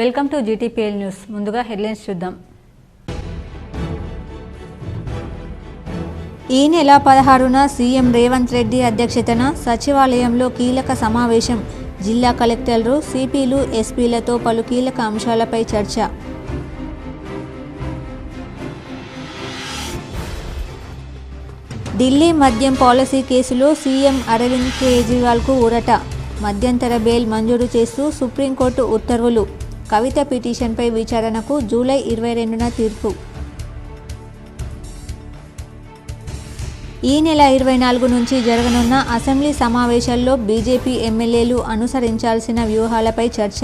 Welcome to GTPL news. ముందుగా headlines చూద్దాం. ఈ నెల 16న సీఎం రేవంత్ రెడ్డి అధ్యక్షతన సచివాలయంలో కీలక సమావేశం. జిల్లా కలెక్టర్లు, సిపిలు, ఎస్పీలతో పలు కీలక అంశాలపై చర్చ. ఢిల్లీ మద్యం పాలసీ కేసులో సీఎం అరవింద్ కేజ్రీవాల్కు ఊరట. మధ్యంతర బెయిల్ మంజూరు చేస్తూ సుప్రీంకోర్టు ఉత్తర్వులు. కవిత పిటిషన్పై విచారణకు జూలై 22న తీర్పు. ఈ నెల 24 నుంచి జరగనున్న అసెంబ్లీ సమావేశాల్లో బీజేపీ ఎమ్మెల్యేలు అనుసరించాల్సిన వ్యూహాలపై చర్చ.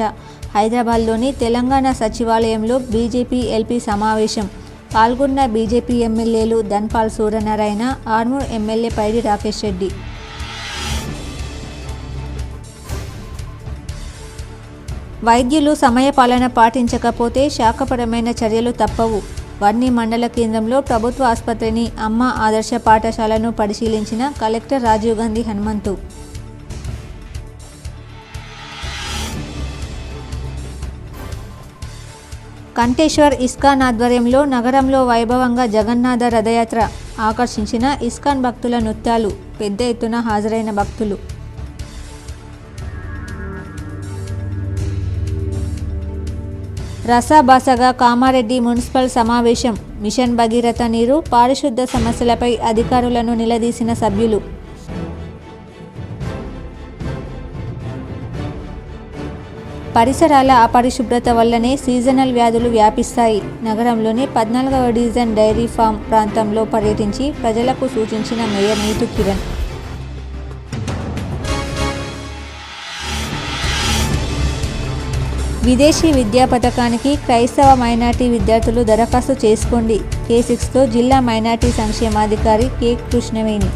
హైదరాబాద్లోని తెలంగాణ సచివాలయంలో బీజేపీ ఎల్పీ సమావేశం. పాల్గొన్న బీజేపీ ఎమ్మెల్యేలు ధన్పాల్ సూర్యనారాయణ, ఆర్మూర్ ఎమ్మెల్యే పైడి రాకేష్ రెడ్డి. వైద్యులు సమయపాలన పాటించకపోతే శాఖపరమైన చర్యలు తప్పవు. వర్ణి మండల కేంద్రంలో ప్రభుత్వ ఆసుపత్రిని, అమ్మ ఆదర్శ పాఠశాలను పరిశీలించిన కలెక్టర్ రాజీవ్ గాంధీ హనుమంతు. కంటేశ్వర్ ఇస్కాన్ ఆధ్వర్యంలో నగరంలో వైభవంగా జగన్నాథ రథయాత్ర. ఆకర్షించిన ఇస్కాన్ భక్తుల నృత్యాలు. పెద్ద ఎత్తున హాజరైన భక్తులు. రసాభాసగా కామారెడ్డి మున్సిపల్ సమావేశం. మిషన్ భగీరథ నీరు, పారిశుద్ధ సమస్యలపై అధికారులను నిలదీసిన సభ్యులు. పరిసరాల అపరిశుభ్రత వల్లనే సీజనల్ వ్యాధులు వ్యాపిస్తాయి. నగరంలోని 14వ డివిజన్ డైరీ ఫామ్ ప్రాంతంలో పర్యటించి ప్రజలకు సూచించిన మేయర్ నీతు కిరణ్. విదేశీ విద్యా పథకానికి క్రైస్తవ మైనార్టీ విద్యార్థులు దరఖాస్తు చేసుకోండి. K6తో జిల్లా మైనార్టీ సంక్షేమాధికారి K Krishnaveni.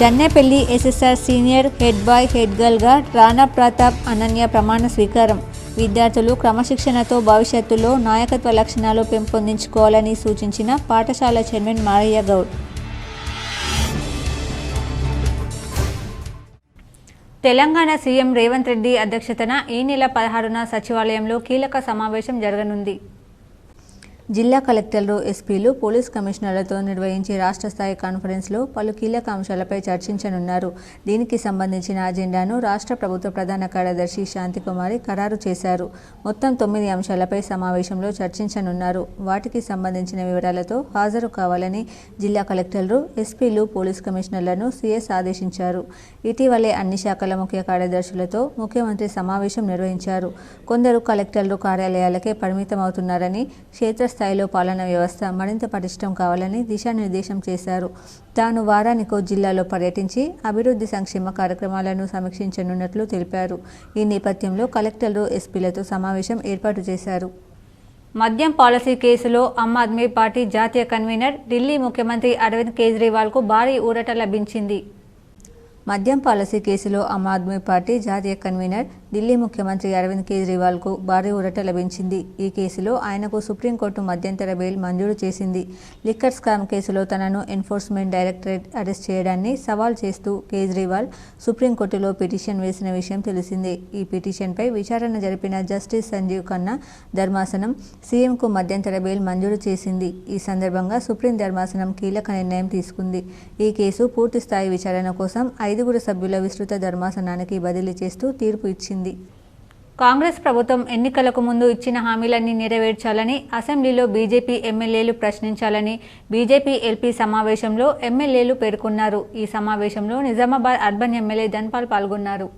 Jannepalli SSR senior head boy head గర్ల్గా రాణా ప్రతాప్, అనన్య ప్రమాణ స్వీకారం. విద్యార్థులు క్రమశిక్షణతో భవిష్యత్తులో నాయకత్వ లక్షణాలు పెంపొందించుకోవాలని సూచించిన పాఠశాల చైర్మన్ మారయ్య గౌడ్. తెలంగాణ సీఎం రేవంత్ రెడ్డి అధ్యక్షతన ఈ నెల 16న సచివాలయంలో కీలక సమావేశం జరగనుంది. జిల్లా కలెక్టర్లు, ఎస్పీలు, పోలీస్ కమిషనర్లతో నిర్వహించే రాష్ట్ర స్థాయి కాన్ఫరెన్స్లో పలు కీలక అంశాలపై చర్చించనున్నారు. దీనికి సంబంధించిన అజెండాను రాష్ట్ర ప్రభుత్వ ప్రధాన కార్యదర్శి శాంతికుమారి ఖరారు చేశారు. మొత్తం 9 అంశాలపై సమావేశంలో చర్చించనున్నారు. వాటికి సంబంధించిన వివరాలతో హాజరు కావాలని జిల్లా కలెక్టర్లు, ఎస్పీలు, పోలీస్ కమిషనర్లను సీఎస్ ఆదేశించారు. ఇటీవలే అన్ని శాఖల ముఖ్య కార్యదర్శులతో ముఖ్యమంత్రి సమావేశం నిర్వహించారు. కొందరు కలెక్టర్లు కార్యాలయాలకే పరిమితమవుతున్నారని, క్షేత్రస్థాయిలో పాలనా వ్యవస్థ మరింత పటిష్టం కావాలని దిశానిర్దేశం చేశారు. తాను వారానికో జిల్లాలో పర్యటించి అభివృద్ధి సంక్షేమ కార్యక్రమాలను సమీక్షించనున్నట్లు తెలిపారు. ఈ నేపథ్యంలో కలెక్టర్లు, ఎస్పీలతో సమావేశం ఏర్పాటు చేశారు. మద్యం పాలసీ కేసులో ఆమ్ ఆద్మీ పార్టీ జాతీయ కన్వీనర్, ఢిల్లీ ముఖ్యమంత్రి అరవింద్ కేజ్రీవాల్కు భారీ ఊరట లభించింది. మద్యం పాలసీ కేసులో ఆమ్ ఆద్మీ పార్టీ జాతీయ కన్వీనర్, ఢిల్లీ ముఖ్యమంత్రి అరవింద్ కేజ్రీవాల్కు భారీ ఊరట లభించింది. ఈ కేసులో ఆయనకు సుప్రీంకోర్టు మధ్యంతర బెయిల్ మంజూరు చేసింది. లిక్కర్ స్కామ్ కేసులో తనను ఎన్ఫోర్స్మెంట్ డైరెక్టరేట్ అరెస్ట్ చేయడాన్ని సవాల్ చేస్తూ కేజ్రీవాల్ సుప్రీంకోర్టులో పిటిషన్ వేసిన విషయం తెలిసిందే. ఈ పిటిషన్పై విచారణ జరిపిన జస్టిస్ సంజీవ్ ఖన్నా ధర్మాసనం సీఎంకు మధ్యంతర బెయిల్ మంజూరు చేసింది. ఈ సందర్భంగా సుప్రీం ధర్మాసనం కీలక నిర్ణయం తీసుకుంది. ఈ కేసు పూర్తి స్థాయి విచారణ కోసం 5 సభ్యుల విస్తృత ధర్మాసనానికి బదిలీ చేస్తూ తీర్పు ఇచ్చింది. కాంగ్రెస్ ప్రభుత్వం ఎన్నికలకు ముందు ఇచ్చిన హామీలన్నీ నెరవేర్చాలని అసెంబ్లీలో బీజేపీ ఎమ్మెల్యేలు ప్రశ్నించాలని బీజేపీ ఎల్పీ సమావేశంలో ఎమ్మెల్యేలు పేర్కొన్నారు. ఈ సమావేశంలో నిజామాబాద్ అర్బన్ ఎమ్మెల్యే ధన్పాల్ పాల్గొన్నారు.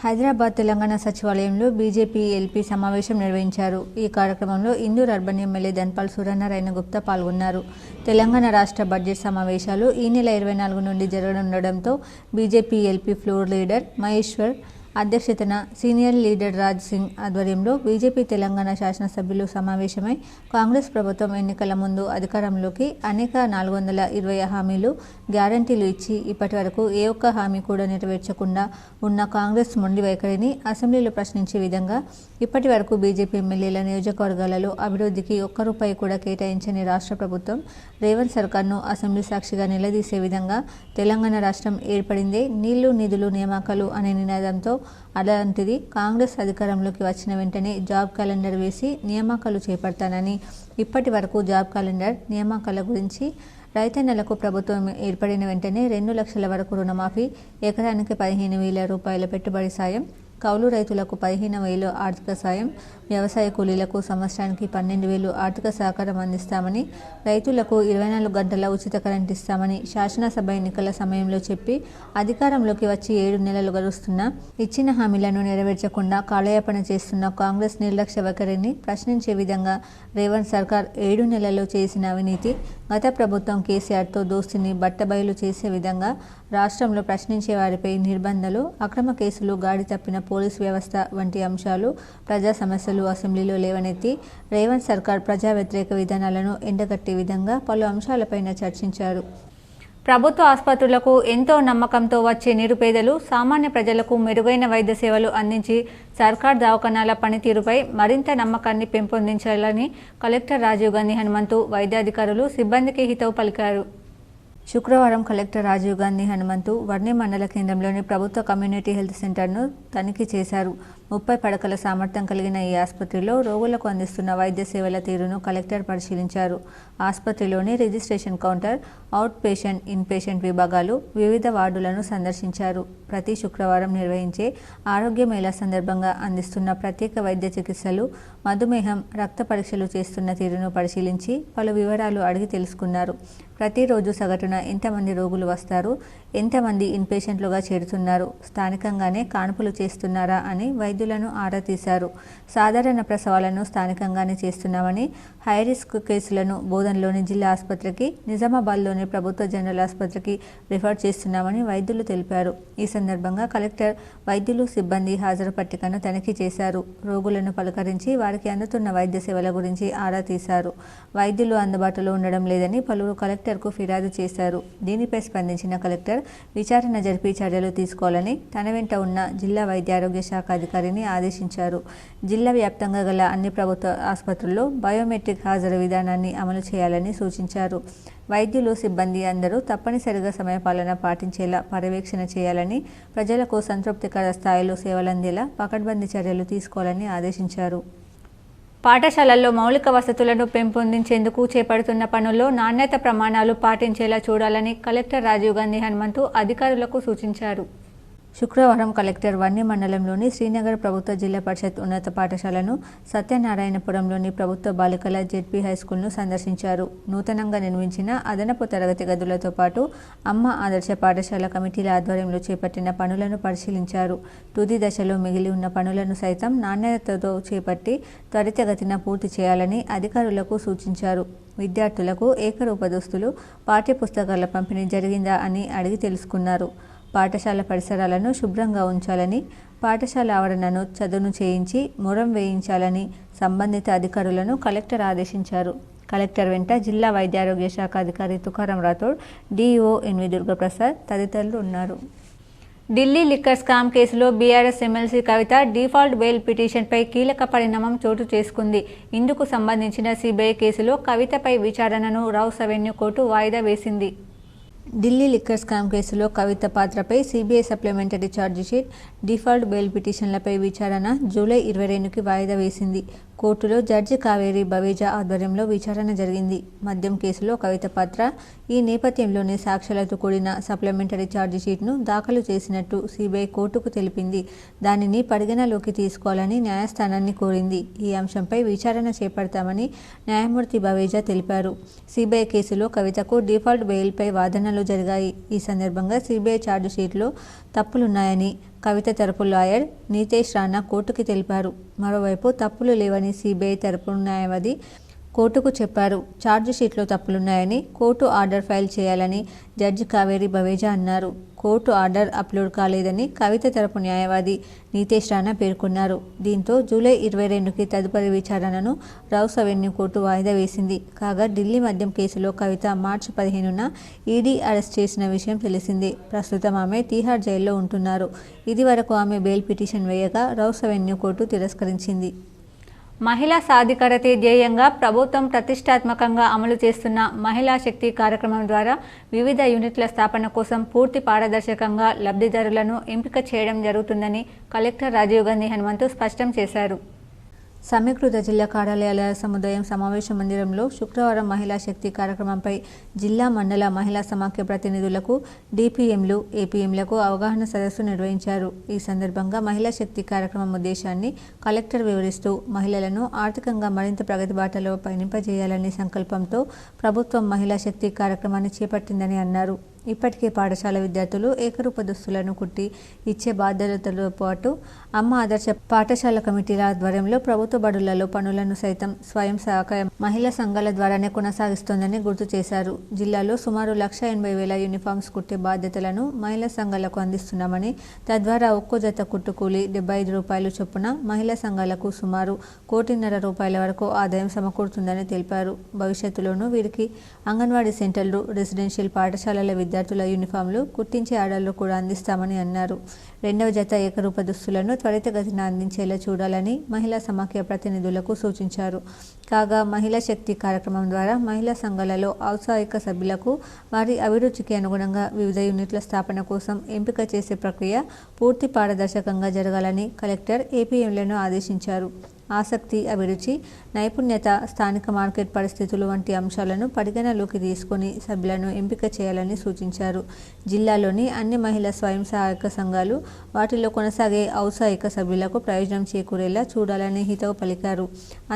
హైదరాబాద్ తెలంగాణ సచివాలయంలో బీజేపీ ఎల్పీ సమావేశం నిర్వహించారు. ఈ కార్యక్రమంలో ఇందూర్ అర్బన్ ఎమ్మెల్యే ధన్పాల్ సూర్యనారాయణ గుప్తా పాల్గొన్నారు. తెలంగాణ రాష్ట్ర బడ్జెట్ సమావేశాలు ఈ నెల 24 నుండి జరగనుండడంతో BJP LP floor leader Maheshwar అధ్యక్షతన సీనియర్ లీడర్ రాజ్ సింగ్ ఆధ్వర్యంలో బీజేపీ తెలంగాణ శాసనసభ్యులు సమావేశమై కాంగ్రెస్ ప్రభుత్వం ఎన్నికల ముందు అధికారంలోకి అనేక 420 హామీలు గ్యారంటీలు ఇచ్చి ఇప్పటి వరకు ఏ ఒక్క హామీ కూడా నెరవేర్చకుండా ఉన్న కాంగ్రెస్ మొండి వైఖరిని అసెంబ్లీలో ప్రశ్నించే విధంగా ఇప్పటి వరకు బీజేపీ ఎమ్మెల్యేల నియోజకవర్గాలలో అభివృద్ధికి ఒక్క రూపాయి కూడా కేటాయించని రాష్ట్ర ప్రభుత్వం రేవంత్ సర్కార్ను అసెంబ్లీ సాక్షిగా నిలదీసే విధంగా తెలంగాణ రాష్ట్రం ఏర్పడిందే నీళ్లు నిధులు నియామకాలు అనే నినాదంతో అలాంటిది కాంగ్రెస్ అధికారంలోకి వచ్చిన వెంటనే జాబ్ క్యాలెండర్ వేసి నియామకాలు చేపడతానని ఇప్పటి వరకు జాబ్ క్యాలెండర్ నియామకాల గురించి రైతన్నలకు ప్రభుత్వం ఏర్పడిన వెంటనే 2 లక్షల వరకు రుణమాఫీ, ఎకరానికి 15,000 రూపాయల పెట్టుబడి సాయం, కౌలు రైతులకు 15,000 ఆర్థిక సాయం, వ్యవసాయ కూలీలకు సంవత్సరానికి 12,000 ఆర్థిక సహకారం అందిస్తామని, రైతులకు 24 గంటల ఉచిత కరెంట్ ఇస్తామని శాసనసభ ఎన్నికల సమయంలో చెప్పి అధికారంలోకి వచ్చి 7 నెలలు గడుస్తున్నా ఇచ్చిన హామీలను నెరవేర్చకుండా కాలయాపన చేస్తున్న కాంగ్రెస్ నిర్లక్ష్య వైఖరిని ప్రశ్నించే విధంగా రేవంత్ సర్కార్ 7 నెలల్లో చేసిన అవినీతి, గత ప్రభుత్వం కేసీఆర్తో దోస్తిని బట్టబయలు చేసే విధంగా రాష్ట్రంలో ప్రశ్నించే వారిపై నిర్బంధాలు, అక్రమ కేసులు, గాడి తప్పిన పోలీస్ వ్యవస్థ వంటి అంశాలు ప్రజా సమస్యలు అసెంబ్లీలో లేవనెత్తి రేవంత్ సర్కార్ ప్రజా వ్యతిరేక విధానాలను ఎండగట్టే విధంగా పలు అంశాలపైన చర్చించారు. ప్రభుత్వ ఆసుపత్రులకు ఎంతో నమ్మకంతో వచ్చే నిరుపేదలు, సామాన్య ప్రజలకు మెరుగైన వైద్య సేవలు అందించి సర్కార్ దవాఖానాల పనితీరుపై మరింత నమ్మకాన్ని పెంపొందించాలని కలెక్టర్ రాజీవ్ గాంధీ హనుమంతు వైద్యాధికారులు సిబ్బందికి హితవు పలికారు. శుక్రవారం కలెక్టర్ రాజీవ్ గాంధీ హనుమంతు వర్ణి మండల కేంద్రంలోని ప్రభుత్వ కమ్యూనిటీ హెల్త్ సెంటర్ను తనిఖీ చేశారు. 30 పడకల సామర్థ్యం కలిగిన ఈ ఆసుపత్రిలో రోగులకు అందిస్తున్న వైద్య సేవల తీరును కలెక్టర్ పరిశీలించారు. ఆసుపత్రిలోని registration counter, out patient, in patient విభాగాలు, వివిధ వార్డులను సందర్శించారు. ప్రతి శుక్రవారం నిర్వహించే ఆరోగ్య మేళా సందర్భంగా అందిస్తున్న ప్రత్యేక వైద్య చికిత్సలు, మధుమేహం, రక్త పరీక్షలు చేస్తున్న తీరును పరిశీలించి పలు వివరాలు అడిగి తెలుసుకున్నారు. ప్రతిరోజు సగటున ఎంతమంది రోగులు వస్తారు, ఎంతమంది ఇన్పేషెంట్లుగా చేరుతున్నారు, స్థానికంగానే కాన్పులు చేస్తున్నారా అని వైద్యులను ఆరా తీశారు. సాధారణ ప్రసవాలను స్థానికంగానే చేస్తున్నామని, హైరిస్క్ కేసులను బోధన్లోని జిల్లా ఆసుపత్రికి, నిజామాబాద్లోని ప్రభుత్వ జనరల్ ఆసుపత్రికి రిఫర్ చేస్తున్నామని వైద్యులు తెలిపారు. ఈ సందర్భంగా కలెక్టర్ వైద్యులు, సిబ్బంది హాజరు పట్టికను తనిఖీ చేశారు. రోగులను పలకరించి వారికి అందుతున్న వైద్య సేవల గురించి ఆరా తీశారు. వైద్యులు అందుబాటులో ఉండడం లేదని పలువురు కలెక్టర్కు ఫిర్యాదు చేశారు. దీనిపై స్పందించిన కలెక్టర్ విచారణ జరిపి చర్యలు తీసుకోవాలని తన వెంట ఉన్న జిల్లా వైద్య ఆరోగ్య శాఖ అధికారిని ఆదేశించారు. జిల్లా వ్యాప్తంగా గల అన్ని ప్రభుత్వ ఆసుపత్రుల్లో బయోమెట్రిక్ హాజరు విధానాన్ని అమలు చేయాలని సూచించారు. వైద్యులు, సిబ్బంది అందరూ తప్పనిసరిగా సమయపాలన పాటించేలా పర్యవేక్షణ చేయాలని, ప్రజలకు సంతృప్తికర స్థాయిలో సేవలందేలా పకడ్బందీ చర్యలు తీసుకోవాలని ఆదేశించారు. పాఠశాలల్లో మౌలిక వసతులను పెంపొందించేందుకు చేపడుతున్న పనుల్లో నాణ్యత ప్రమాణాలు పాటించేలా చూడాలని కలెక్టర్ రాజీవ్ గాంధీ హనుమంతు అధికారులకు సూచించారు. శుక్రవారం కలెక్టర్ వర్ణి మండలంలోని శ్రీనగర్ ప్రభుత్వ జిల్లా పరిషత్ ఉన్నత పాఠశాలను, సత్యనారాయణపురంలోని ప్రభుత్వ బాలికల జెడ్పీ హైస్కూల్ను సందర్శించారు. నూతనంగా నిర్మించిన అదనపు తరగతి గదులతో పాటు అమ్మ ఆదర్శ పాఠశాల కమిటీల ఆధ్వర్యంలో చేపట్టిన పనులను పరిశీలించారు. తుది దశలో మిగిలి ఉన్న పనులను సైతం నాణ్యతతో చేపట్టి త్వరితగతిన పూర్తి చేయాలని అధికారులకు సూచించారు. విద్యార్థులకు ఏకరూప దుస్తులు, పాఠ్యపుస్తకాల పంపిణీ జరిగిందా అని అడిగి తెలుసుకున్నారు. పాఠశాల పరిసరాలను శుభ్రంగా ఉంచాలని, పాఠశాల ఆవరణను చదును చేయించి మొరం వేయించాలని సంబంధిత అధికారులను కలెక్టర్ ఆదేశించారు. కలెక్టర్ వెంట జిల్లా వైద్యారోగ్య శాఖ అధికారి తుకారం రాథోడ్, డిఈఓ ఎన్వి దుర్గప్రసాద్ తదితరులు ఉన్నారు. ఢిల్లీ లిక్కర్ స్కామ్ కేసులో బీఆర్ఎస్ ఎమ్మెల్సీ కవిత డిఫాల్ట్ బెయిల్ పిటిషన్పై కీలక పరిణామం చోటు చేసుకుంది. ఇందుకు సంబంధించిన సిబిఐ కేసులో కవితపై విచారణను రౌస్ అవెన్యూ కోర్టు వాయిదా వేసింది. ఢిల్లీ లిక్కర్ స్కామ్ కేసులో కవిత పాత్రపై CBI supplementary chargesheet, default bail పిటిషన్లపై విచారణ జూలై 22కి వాయిదా వేసింది. కోర్టులో జడ్జి కావేరి బవేజా ఆధ్వర్యంలో విచారణ జరిగింది. మద్యం కేసులో కవిత పాత్ర, ఈ నేపథ్యంలోనే సాక్ష్యాలతో కూడిన సప్లిమెంటరీ ఛార్జిషీట్ను దాఖలు చేసినట్టు సిబిఐ కోర్టుకు తెలిపింది. దానిని పరిగణలోకి తీసుకోవాలని న్యాయస్థానాన్ని కోరింది. ఈ అంశంపై విచారణ చేపడతామని న్యాయమూర్తి బవేజా తెలిపారు. సిబిఐ కేసులో కవితకు డిఫాల్ట్ బెయిల్పై వాదనలు జరిగాయి. ఈ సందర్భంగా సిబిఐ ఛార్జిషీట్లో తప్పులున్నాయని కవిత తరపు లాయర్ నీతేష్ రాణా కోర్టుకి తెలిపారు. మరోవైపు తప్పులు లేవని సిబిఐ తరపు న్యాయవాది కోర్టుకు చెప్పారు. ఛార్జిషీట్లో తప్పులున్నాయని, కోర్టు ఆర్డర్ ఫైల్ చేయాలని జడ్జి కావేరి బవేజా అన్నారు. కోర్టు ఆర్డర్ అప్లోడ్ కాలేదని కవిత తరపు న్యాయవాది నీతేష్ రాణా పేర్కొన్నారు. దీంతో జూలై 22కి తదుపరి విచారణను రౌస్ అవెన్యూ కోర్టు వాయిదా వేసింది. కాగా ఢిల్లీ మద్యం కేసులో కవిత మార్చి 15న ఈడీ అరెస్ట్ చేసిన విషయం తెలిసిందే. ప్రస్తుతం ఆమె తీహార్ జైల్లో ఉంటున్నారు. ఇది వరకు ఆమె బెయిల్ పిటిషన్ వేయగా రౌస్ అవెన్యూ కోర్టు తిరస్కరించింది. మహిళా సాధికారతే ధ్యేయంగా ప్రభుత్వం ప్రతిష్టాత్మకంగా అమలు చేస్తున్న మహిళా శక్తి కార్యక్రమం ద్వారా వివిధ యూనిట్ల స్థాపన కోసం పూర్తి పారదర్శకంగా లబ్ధిదారులను ఎంపిక చేయడం జరుగుతుందని కలెక్టర్ రాజీవ్ గాంధీ హనుమంతు స్పష్టం చేశారు. సమీకృత జిల్లా కార్యాలయాల సముదాయం సమావేశ మందిరంలో శుక్రవారం మహిళా శక్తి కార్యక్రమంపై జిల్లా మండల మహిళా సమాఖ్య ప్రతినిధులకు, డిపిఎంలు, ఏపీఎంలకు అవగాహన సదస్సు నిర్వహించారు. ఈ సందర్భంగా మహిళా శక్తి కార్యక్రమం ఉద్దేశాన్ని కలెక్టర్ వివరిస్తూ మహిళలను ఆర్థికంగా మరింత ప్రగతి బాటలో పయనింపజేయాలనే సంకల్పంతో ప్రభుత్వం మహిళా శక్తి కార్యక్రమాన్ని చేపట్టిందని అన్నారు. ఇప్పటికే పాఠశాల విద్యార్థులు ఏకరూప దుస్తులను కుట్టి ఇచ్చే బాధ్యతలతో పాటు అమ్మ ఆదర్శ పాఠశాల కమిటీల ఆధ్వర్యంలో ప్రభుత్వ బడులలో పనులను సైతం స్వయం సహాయ మహిళా సంఘాల ద్వారానే కొనసాగిస్తోందని గుర్తు చేశారు. జిల్లాలో సుమారు 1,80,000 యూనిఫామ్స్ కుట్టే బాధ్యతలను మహిళా సంఘాలకు అందిస్తున్నామని, తద్వారా ఒక్కో జత కుట్టు కూలి ₹75 చొప్పున మహిళా సంఘాలకు సుమారు ₹1.5 కోటి వరకు ఆదాయం సమకూరుతుందని తెలిపారు. భవిష్యత్తులోనూ వీరికి అంగన్వాడీ సెంటర్లు, రెసిడెన్షియల్ పాఠశాలల విద్యార్థుల యూనిఫామ్లు కుట్టించే ఆర్డర్లు కూడా అందిస్తామని అన్నారు. 2వ జత ఏకరూప దుస్తులను త్వరితగతిన అందించేలా చూడాలని మహిళా సమాఖ్య ప్రతినిధులకు సూచించారు. కాగా మహిళా శక్తి కార్యక్రమం ద్వారా మహిళా సంఘాలలో ఔత్సాహిక సభ్యులకు వారి అభిరుచికి అనుగుణంగా వివిధ యూనిట్ల స్థాపన కోసం ఎంపిక చేసే ప్రక్రియ పూర్తి పారదర్శకంగా జరగాలని కలెక్టర్ ఏపీఎంలను ఆదేశించారు. ఆసక్తి, అభిరుచి, నైపుణ్యత, స్థానిక మార్కెట్ పరిస్థితులు వంటి అంశాలను పరిగణలోకి తీసుకొని సభ్యులను ఎంపిక చేయాలని సూచించారు. జిల్లాలోని అన్ని మహిళా స్వయం సహాయక సంఘాలు, వాటిలో కొనసాగే ఔత్సాహిక సభ్యులకు ప్రయోజనం చేకూరేలా చూడాలని హితవు పలికారు.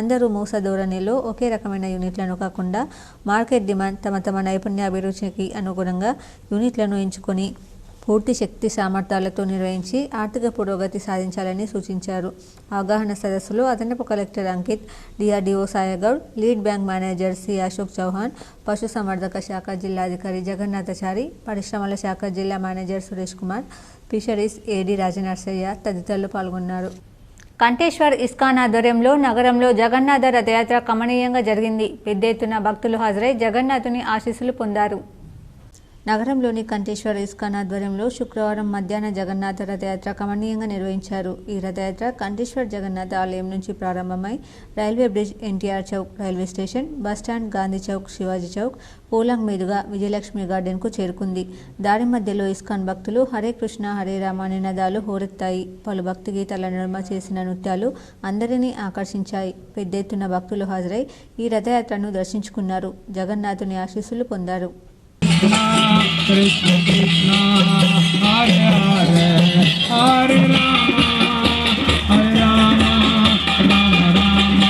అందరూ మూస ధోరణిలో ఒకే రకమైన యూనిట్లను కాకుండా మార్కెట్ డిమాండ్, తమ తమ నైపుణ్య అభిరుచికి అనుగుణంగా యూనిట్లను ఎంచుకొని పూర్తి శక్తి సామర్థ్యాలతో నిర్వహించి ఆర్థిక పురోగతి సాధించాలని సూచించారు. అవగాహన సదస్సులో అదనపు collector Ankit, DRDO Sayagoud, lead bank manager C Ashok Chauhan, పశుసంవర్ధక శాఖ జిల్లాధికారి జగన్నాథచారి, పరిశ్రమల శాఖ జిల్లా manager Suresh Kumar, fisheries AD Rajanarsaiah తదితరులు పాల్గొన్నారు. కంటేశ్వర్ ఇస్కాన్ ఆధ్వర్యంలో నగరంలో జగన్నాథ రథయాత్ర కమనీయంగా జరిగింది. పెద్ద ఎత్తున భక్తులు హాజరై జగన్నాథుని ఆశీస్సులు పొందారు. నగరంలోని కంటేశ్వర్ ఇస్కాన్ ఆధ్వర్యంలో శుక్రవారం మధ్యాహ్న జగన్నాథ రథయాత్ర కమనీయంగా నిర్వహించారు. ఈ రథయాత్ర కంటేశ్వర్ జగన్నాథ ఆలయం నుంచి ప్రారంభమై railway bridge, NTR Chowk railway station, bus stand, Gandhi Chowk, Shivaji Chowk, Polang మీదుగా విజయలక్ష్మి గార్డెన్కు చేరుకుంది. దారి మధ్యలో ఇస్కాన్ భక్తులు హరే కృష్ణ, హరే రామ నినాదాలు హోరెత్తాయి. పలు భక్తి గీతాల నడుమ చేసిన నృత్యాలు అందరినీ ఆకర్షించాయి. పెద్ద ఎత్తున భక్తులు హాజరై ఈ రథయాత్రను దర్శించుకున్నారు. జగన్నాథుని ఆశీస్సులు పొందారు. కృష్ణ కృష్ణ హరే హరే హరే రామ హరే రామ రామ రామ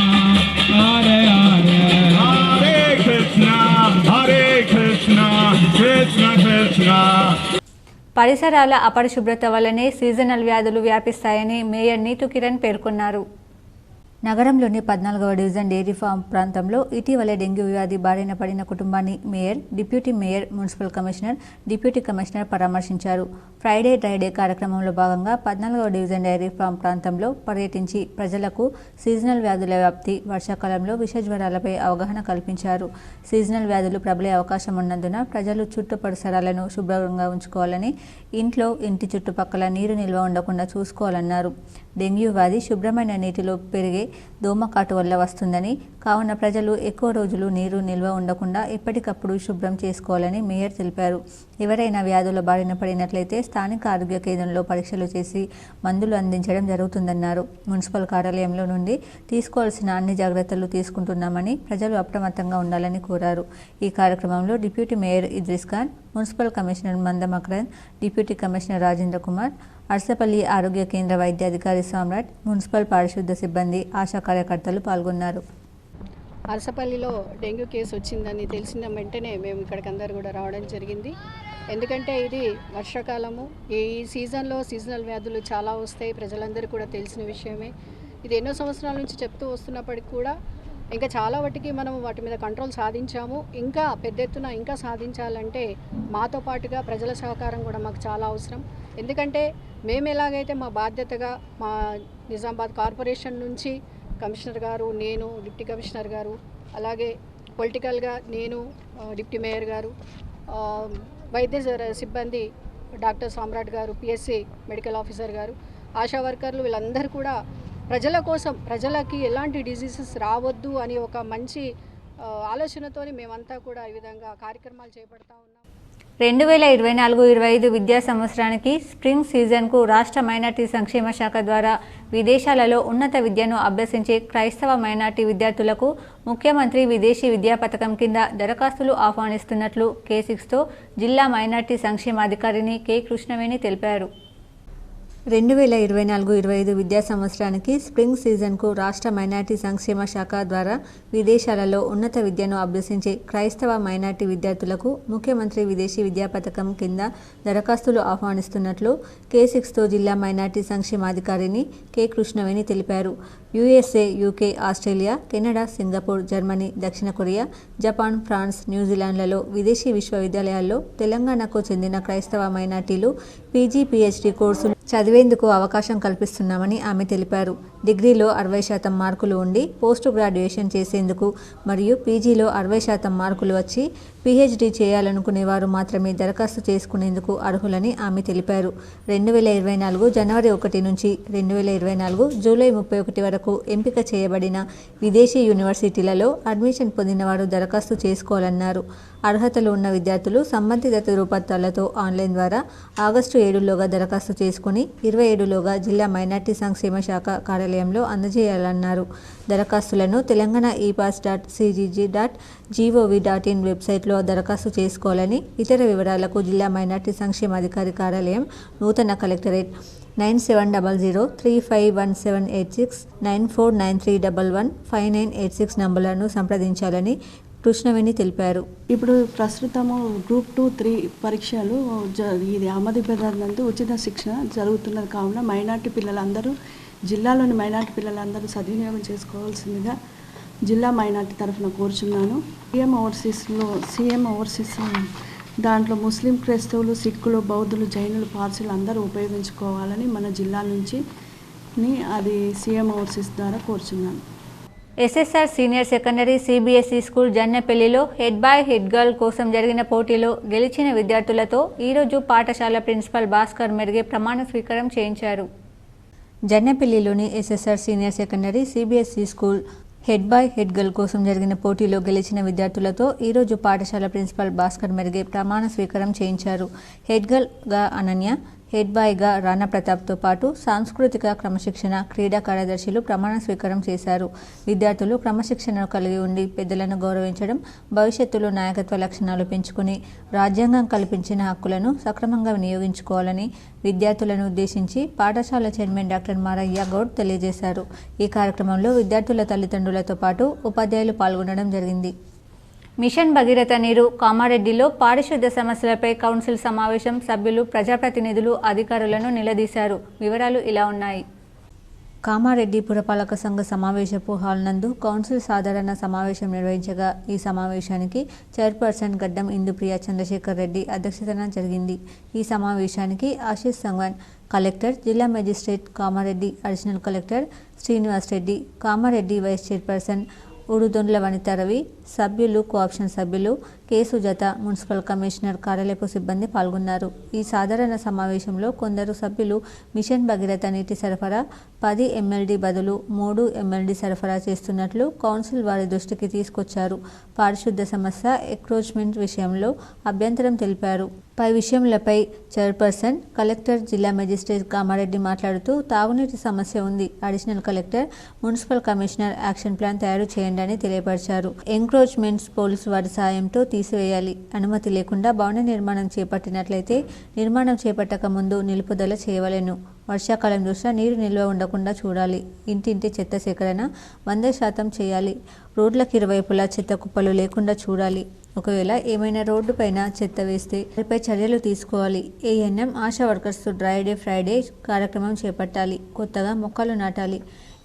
హరే హరే హరే కృష్ణ కృష్ణ కృష్ణ. పరిసరాల అపరిశుభ్రత వల్లనే సీజనల్ వ్యాధులు వ్యాపిస్తాయని మేయర్ నీతు కిరణ్ పేర్కొన్నారు. నగరంలోని 14వ డివిజన్ డైరీ ఫామ్ ప్రాంతంలో ఇటీవలే డెంగ్యూ వ్యాధి బారిన పడిన కుటుంబాన్ని mayor, deputy mayor, municipal commissioner, deputy commissioner పరామర్శించారు. ఫ్రైడే డ్రైడే కార్యక్రమంలో భాగంగా 14వ డివిజన్ డైరీ ఫామ్ ప్రాంతంలో పర్యటించి ప్రజలకు సీజనల్ వ్యాధుల వ్యాప్తి, వర్షాకాలంలో విషజ్వరాలపై అవగాహన కల్పించారు. సీజనల్ వ్యాధులు ప్రబలే అవకాశం ఉన్నందున ప్రజలు చుట్టూ పరిసరాలను శుభ్రంగా ఉంచుకోవాలని, ఇంట్లో, ఇంటి చుట్టుపక్కల నీరు నిల్వ ఉండకుండా చూసుకోవాలన్నారు. డెంగ్యూ వ్యాధి శుభ్రమైన నీటిలో పెరిగే దోమకాటు వల్ల వస్తుందని, కావున ప్రజలు ఎక్కువ రోజులు నీరు నిల్వ ఉండకుండా ఎప్పటికప్పుడు శుభ్రం చేసుకోవాలని మేయర్ తెలిపారు. ఎవరైనా వ్యాధుల బారిన పడినట్లయితే స్థానిక ఆరోగ్య కేంద్రంలో పరీక్షలు చేసి మందులు అందించడం జరుగుతుందన్నారు. మున్సిపల్ కార్యాలయంలో నుండి తీసుకోవాల్సిన అన్ని జాగ్రత్తలు తీసుకుంటున్నామని, ప్రజలు అప్రమత్తంగా ఉండాలని కోరారు. ఈ కార్యక్రమంలో deputy mayor Idris Khan, municipal commissioner మందం అక్రమ్, డిప్యూటీ కమిషనర్ రాజేంద్ర కుమార్, అర్సపల్లి ఆరోగ్య కేంద్ర వైద్యాధికారి సామ్రాట్, మున్సిపల్ పారిశుద్ధ సిబ్బంది, ఆశా కార్యకర్తలు పాల్గొన్నారు. అరసపల్లిలో డెంగ్యూ కేసు వచ్చిందని తెలిసిన వెంటనే మేము ఇక్కడికి అందరు కూడా రావడం జరిగింది. ఎందుకంటే ఇది వర్షాకాలము, ఈ సీజన్లో సీజనల్ వ్యాధులు చాలా వస్తాయి, ప్రజలందరికీ కూడా తెలిసిన విషయమే. ఇది ఎన్నో సంవత్సరాల నుంచి చెప్తూ వస్తున్నప్పటికీ కూడా ఇంకా చాలా వాటికి మనం వాటి మీద కంట్రోల్ సాధించాము. ఇంకా పెద్ద ఎత్తున ఇంకా సాధించాలంటే మాతో పాటుగా ప్రజల సహకారం కూడా మాకు చాలా అవసరం. ఎందుకంటే మేము ఎలాగైతే మా బాధ్యతగా మా నిజామాబాద్ కార్పొరేషన్ నుంచి కమిషనర్ గారు, నేను డిప్యూటీ కమిషనర్ గారు, అలాగే పొలిటికల్గా నేను డిప్యూటీ మేయర్ గారు, వైద్య సిబ్బంది డాక్టర్ సామ్రాట్ గారు, పిఎస్సి మెడికల్ ఆఫీసర్ గారు, ఆశా వర్కర్లు, వీళ్ళందరూ కూడా ప్రజల కోసం, ప్రజలకి ఎలాంటి డిజీజెస్ రావద్దు అని ఒక మంచి ఆలోచనతోని మేమంతా కూడా ఈ విధంగా కార్యక్రమాలు చేపడతా ఉన్నాం. 2024-25 విద్యా సంవత్సరానికి స్ప్రింగ్ సీజన్కు రాష్ట్ర మైనార్టీ సంక్షేమ శాఖ ద్వారా విదేశాలలో ఉన్నత విద్యను అభ్యసించే క్రైస్తవ మైనార్టీ విద్యార్థులకు ముఖ్యమంత్రి విదేశీ విద్యా పథకం కింద దరఖాస్తులు ఆహ్వానిస్తున్నట్లు K6తో జిల్లా మైనార్టీ సంక్షేమాధికారిని కె కృష్ణవేణి తెలిపారు. 2024-25 విద్యా సంవత్సరానికి స్ప్రింగ్ సీజన్కు రాష్ట్ర మైనార్టీ సంక్షేమ శాఖ ద్వారా విదేశాలలో ఉన్నత విద్యను అభ్యసించే క్రైస్తవ మైనార్టీ విద్యార్థులకు ముఖ్యమంత్రి విదేశీ విద్యా పథకం కింద దరఖాస్తులు ఆహ్వానిస్తున్నట్లు K6తో జిల్లా మైనార్టీ సంక్షేమాధికారిని కె కృష్ణవేణి తెలిపారు. USA, UK, Australia, Canada, Singapore, Germany, దక్షిణ కొరియా, జపాన్, ఫ్రాన్స్, న్యూజిలాండ్లలో విదేశీ విశ్వవిద్యాలయాల్లో తెలంగాణకు చెందిన క్రైస్తవ మైనార్టీలు PG, PhD కోర్సులు చదివేందుకు అవకాశం కల్పిస్తున్నామని ఆమె తెలిపారు. డిగ్రీలో 60% మార్కులు ఉండి పోస్ట్ గ్రాడ్యుయేషన్ చేసేందుకు మరియు పీజీలో 60% మార్కులు వచ్చి PhD చేయాలనుకునే వారు మాత్రమే దరఖాస్తు చేసుకునేందుకు అర్హులని ఆమె తెలిపారు. 2024 జనవరి 1 నుంచి 2024 జూలై 31 వరకు ఎంపిక చేయబడిన విదేశీ యూనివర్సిటీలలో అడ్మిషన్ పొందిన వారు దరఖాస్తు చేసుకోవాలన్నారు. అర్హతలు ఉన్న విద్యార్థులు సంబంధిత ధృవపత్రాలతో ఆన్లైన్ ద్వారా ఆగస్టు 7లోగా దరఖాస్తు చేసుకుని 27లోగా జిల్లా మైనార్టీ సంక్షేమ శాఖ కార్యాలయంలో అందజేయాలన్నారు. దరఖాస్తులను తెలంగాణ epass.cgg.gov.in వెబ్సైట్లో దరఖాస్తు చేసుకోవాలని, ఇతర వివరాలకు జిల్లా మైనార్టీ సంక్షేమాధికారి కార్యాలయం, నూతన కలెక్టరేట్ 9700351786 9493115986 నంబర్లను సంప్రదించాలని కృష్ణవేణి తెలిపారు. ఇప్పుడు ప్రస్తుతము గ్రూప్ 2, 3 పరీక్షలు ఇది అహ్మదీబాద్ నందు ఉచిత శిక్షణ జరుగుతున్నది కావున మైనార్టీ పిల్లలందరూ, జిల్లాలోని మైనార్టీ పిల్లలందరూ సద్వినియోగం చేసుకోవాల్సిందిగా జిల్లా మైనార్టీ తరఫున కోరుచున్నాను. సీఎం ఓవర్సీస్ దాంట్లో ముస్లిం, క్రైస్తవులు, సిక్కులు, బౌద్ధులు, జైనులు, పార్సీలు అందరూ ఉపయోగించుకోవాలని మన జిల్లా నుంచి అది సీఎం ఓవర్సీస్ ద్వారా కోరుచున్నాను. SSR senior secondary CBSE school జన్నెపల్లిలో హెడ్ బాయ్ హెడ్ గర్ల్ కోసం జరిగిన పోటీలో గెలిచిన విద్యార్థులతో ఈరోజు పాఠశాల ప్రిన్సిపల్ భాస్కర్ మెరుగే ప్రమాణ స్వీకారం చేయించారు. జన్నెపల్లిలోని SSR senior secondary CBSE school head boy head girl కోసం జరిగిన పోటీలో గెలిచిన విద్యార్థులతో ఈరోజు పాఠశాల ప్రిన్సిపల్ భాస్కర్ మెరుగే ప్రమాణ స్వీకారం చేయించారు. హెడ్ గర్ల్గా అనన్య, హెడ్ బాయ్గా రాణా ప్రతాప్తో పాటు సాంస్కృతిక క్రమశిక్షణ, క్రీడా కార్యదర్శులు ప్రమాణ స్వీకారం చేశారు. విద్యార్థులు క్రమశిక్షణను కలిగి ఉండి పెద్దలను గౌరవించడం, భవిష్యత్తులో నాయకత్వ లక్షణాలు పెంచుకుని రాజ్యాంగం కల్పించిన హక్కులను సక్రమంగా వినియోగించుకోవాలని విద్యార్థులను ఉద్దేశించి పాఠశాల చైర్మన్ డాక్టర్ మారయ్య గౌడ్ తెలియజేశారు. ఈ కార్యక్రమంలో విద్యార్థుల తల్లిదండ్రులతో పాటు ఉపాధ్యాయులు పాల్గొనడం జరిగింది. మిషన్ భగీరథ నీరు కామారెడ్డిలో పారిశుద్ధ్య సమస్యలపై కౌన్సిల్ సమావేశం. సభ్యులు, ప్రజాప్రతినిధులు, అధికారులను నిలదీశారు. వివరాలు ఇలా ఉన్నాయి. కామారెడ్డి పురపాలక సంఘ సమావేశపు హాల్ నందు కౌన్సిల్ సాధారణ సమావేశం నిర్వహించగా ఈ సమావేశానికి చైర్పర్సన్ గడ్డం ఇందుప్రియ చంద్రశేఖర్ రెడ్డి అధ్యక్షతన జరిగింది. ఈ సమావేశానికి ఆశీష్ సంగవన్, కలెక్టర్, జిల్లా magistrate Kamareddy, additional collector Srinivas Reddy, Kamareddy vice chairperson Ududondla Vanitha Ravi, సభ్యులు, కోఆప్షన్ సభ్యులు కె సుజాత, మున్సిపల్ కమిషనర్ కార్యాలయపు సిబ్బంది పాల్గొన్నారు. ఈ సాధారణ సమావేశంలో కొందరు సభ్యులు మిషన్ భగీరథ నీటి సరఫరా 10 MLD బదులు 3 MLD సరఫరా చేస్తున్నట్లు కౌన్సిల్ వారి దృష్టికి తీసుకొచ్చారు. పారిశుద్ధ్య సమస్య, ఎంక్రోచ్మెంట్ విషయంలో అభ్యంతరం తెలిపారు. పై విషయంలపై చైర్పర్సన్, కలెక్టర్, జిల్లా మెజిస్ట్రేట్ కామారెడ్డి మాట్లాడుతూ తాగునీటి సమస్య ఉంది. Additional collector, municipal commissioner action plan తయారు చేయండి అని తెలియపరిచారు. ఎంక్రోచ్మెంట్స్ పోలీసు వారి సాయంతో తీసివేయాలి. అనుమతి లేకుండా భవన నిర్మాణం చేపట్టినట్లయితే నిర్మాణం చేపట్టక ముందు నిలుపుదల చేయవలెను. వర్షాకాలం దృష్ట్యా నీరు నిల్వ ఉండకుండా చూడాలి. ఇంటింటి చెత్త సేకరణ 100% చేయాలి. రోడ్లకు ఇరువైపులా చెత్త కుప్పలు లేకుండా చూడాలి. ఒకవేళ ఏమైనా రోడ్డు పైన చెత్త వేస్తే వారిపై చర్యలు తీసుకోవాలి. ఏఎన్ఎం ఆశా వర్కర్స్తో డ్రై డే ఫ్రైడే కార్యక్రమం చేపట్టాలి. కొత్తగా మొక్కలు నాటాలి.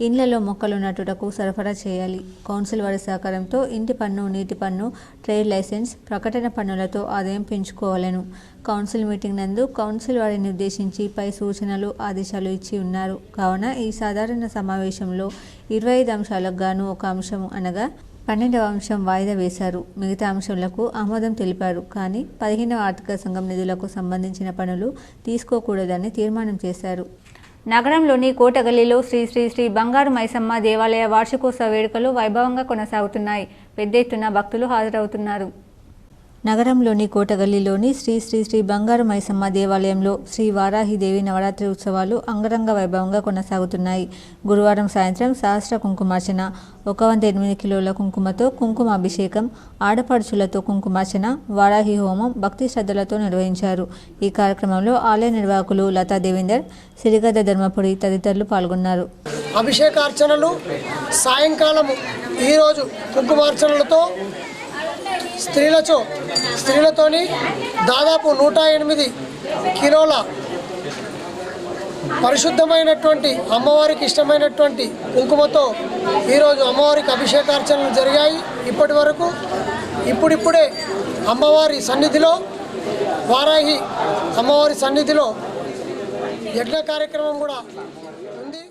ఇండ్లలో మొక్కలు నాటుటకు సరఫరా చేయాలి. కౌన్సిల్ వారి సహకారంతో ఇంటి పన్ను, నీటి పన్ను, ట్రేడ్ లైసెన్స్, ప్రకటన పన్నులతో ఆదాయం పెంచుకోవాలను కౌన్సిల్ మీటింగ్ నందు కౌన్సిల్ వారిని ఉద్దేశించి పై సూచనలు, ఆదేశాలు ఇచ్చి ఉన్నారు. కావున ఈ సాధారణ సమావేశంలో 25 అంశాలకు గాను ఒక అంశం అనగా 12వ అంశం వాయిదా వేశారు. మిగతా అంశాలకు ఆమోదం తెలిపారు. కానీ 15వ ఆర్థిక సంఘం నిధులకు సంబంధించిన పనులు తీసుకోకూడదని తీర్మానం చేశారు. నగరంలోని కోటగల్లీలో శ్రీ శ్రీ శ్రీ బంగారు మైసమ్మ దేవాలయ వార్షికోత్సవ వేడుకలు వైభవంగా కొనసాగుతున్నాయి. పెద్ద ఎత్తున భక్తులు హాజరవుతున్నారు. నగరంలోని కోటగల్లీలోని శ్రీ శ్రీ శ్రీ బంగారు మైసమ్మ దేవాలయంలో శ్రీ వారాహిదేవి నవరాత్రి ఉత్సవాలు అంగరంగ వైభవంగా కొనసాగుతున్నాయి. గురువారం సాయంత్రం సహస్ర కుంకుమార్చన, 108 కిలోల కుంకుమతో కుంకుమ అభిషేకం, ఆడపడుచులతో కుంకుమార్చన, వారాహి హోమం భక్తి శ్రద్ధలతో నిర్వహించారు. ఈ కార్యక్రమంలో ఆలయ నిర్వాహకులు లతా దేవేందర్, సిరిగద్ద ధర్మపురి తదితరులు పాల్గొన్నారు. అభిషేకార్చనలు సాయంకాలం ఈరోజు కుంకుమార్చనలతో స్త్రీలతోని దాదాపు 108 కిలోల పరిశుద్ధమైనటువంటి అమ్మవారికి ఇష్టమైనటువంటి కుంకుమతో ఈరోజు అమ్మవారికి అభిషేకార్చనలు జరిగాయి. ఇప్పటి వరకు ఇప్పుడిప్పుడే అమ్మవారి సన్నిధిలో, వారాహి అమ్మవారి సన్నిధిలో యజ్ఞ కార్యక్రమం కూడా ఉంది.